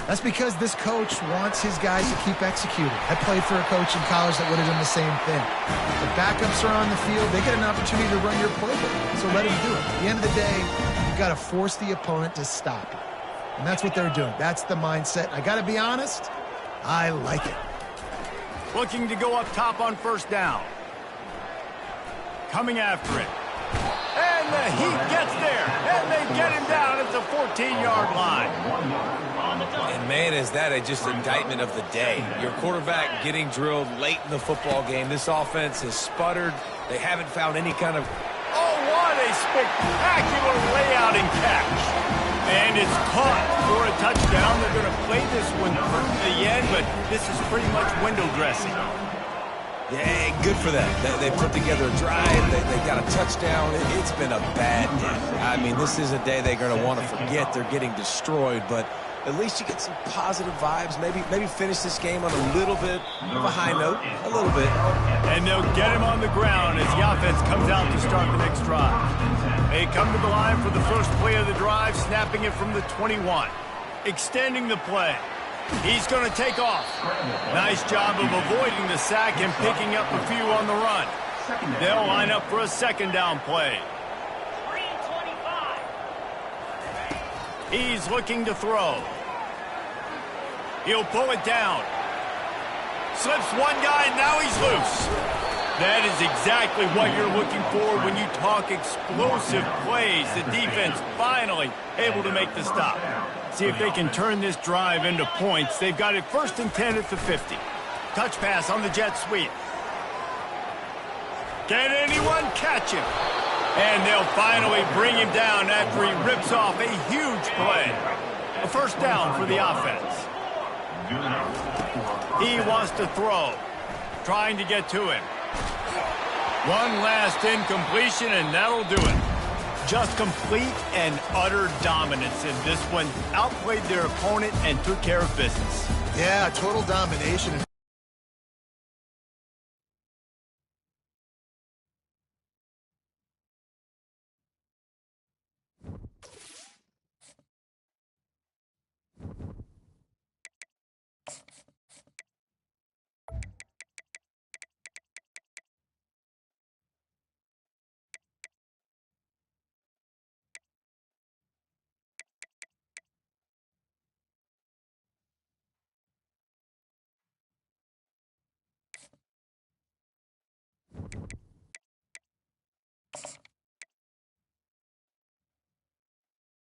That's because this coach wants his guys to keep executing. I played for a coach in college that would have done the same thing. The backups are on the field. They get an opportunity to run your playbook, so let him do it. At the end of the day, you've got to force the opponent to stop you. And that's what they're doing. That's the mindset. I got to be honest, I like it. Looking to go up top on first down. coming after it. And the Heat gets there, and they get him down at the 14-yard line. And, man, is that just indictment of the day. Your quarterback getting drilled late in the football game. This offense has sputtered. They haven't found any kind of... Oh, what a spectacular layout and catch. And it's caught for a touchdown. They're going to play this one through to the end, but this is pretty much window dressing. Yeah, good for them. They put together a drive. They got a touchdown. It's been a bad day. I mean, this is a day they're going to want to forget. They're getting destroyed, but at least you get some positive vibes. Maybe finish this game on a little bit of a high note, a little bit. And they'll get him on the ground as the offense comes out to start the next drive. They come to the line for the first play of the drive, snapping it from the 21. Extending the play. He's going to take off. Nice job of avoiding the sack and picking up a few on the run. They'll line up for a second down play. He's looking to throw. He'll pull it down. Slips one guy, now he's loose. That is exactly what you're looking for when you talk explosive plays. The defense finally able to make the stop. See if they can turn this drive into points. They've got it 1st and 10 at the 50. Touch pass on the jet sweep. Can anyone catch him? And they'll finally bring him down after he rips off a huge play. A first down for the offense. He wants to throw. Trying to get to him. One last incompletion, and that'll do it. Just complete and utter dominance in this one. Outplayed their opponent and took care of business. Yeah, total domination.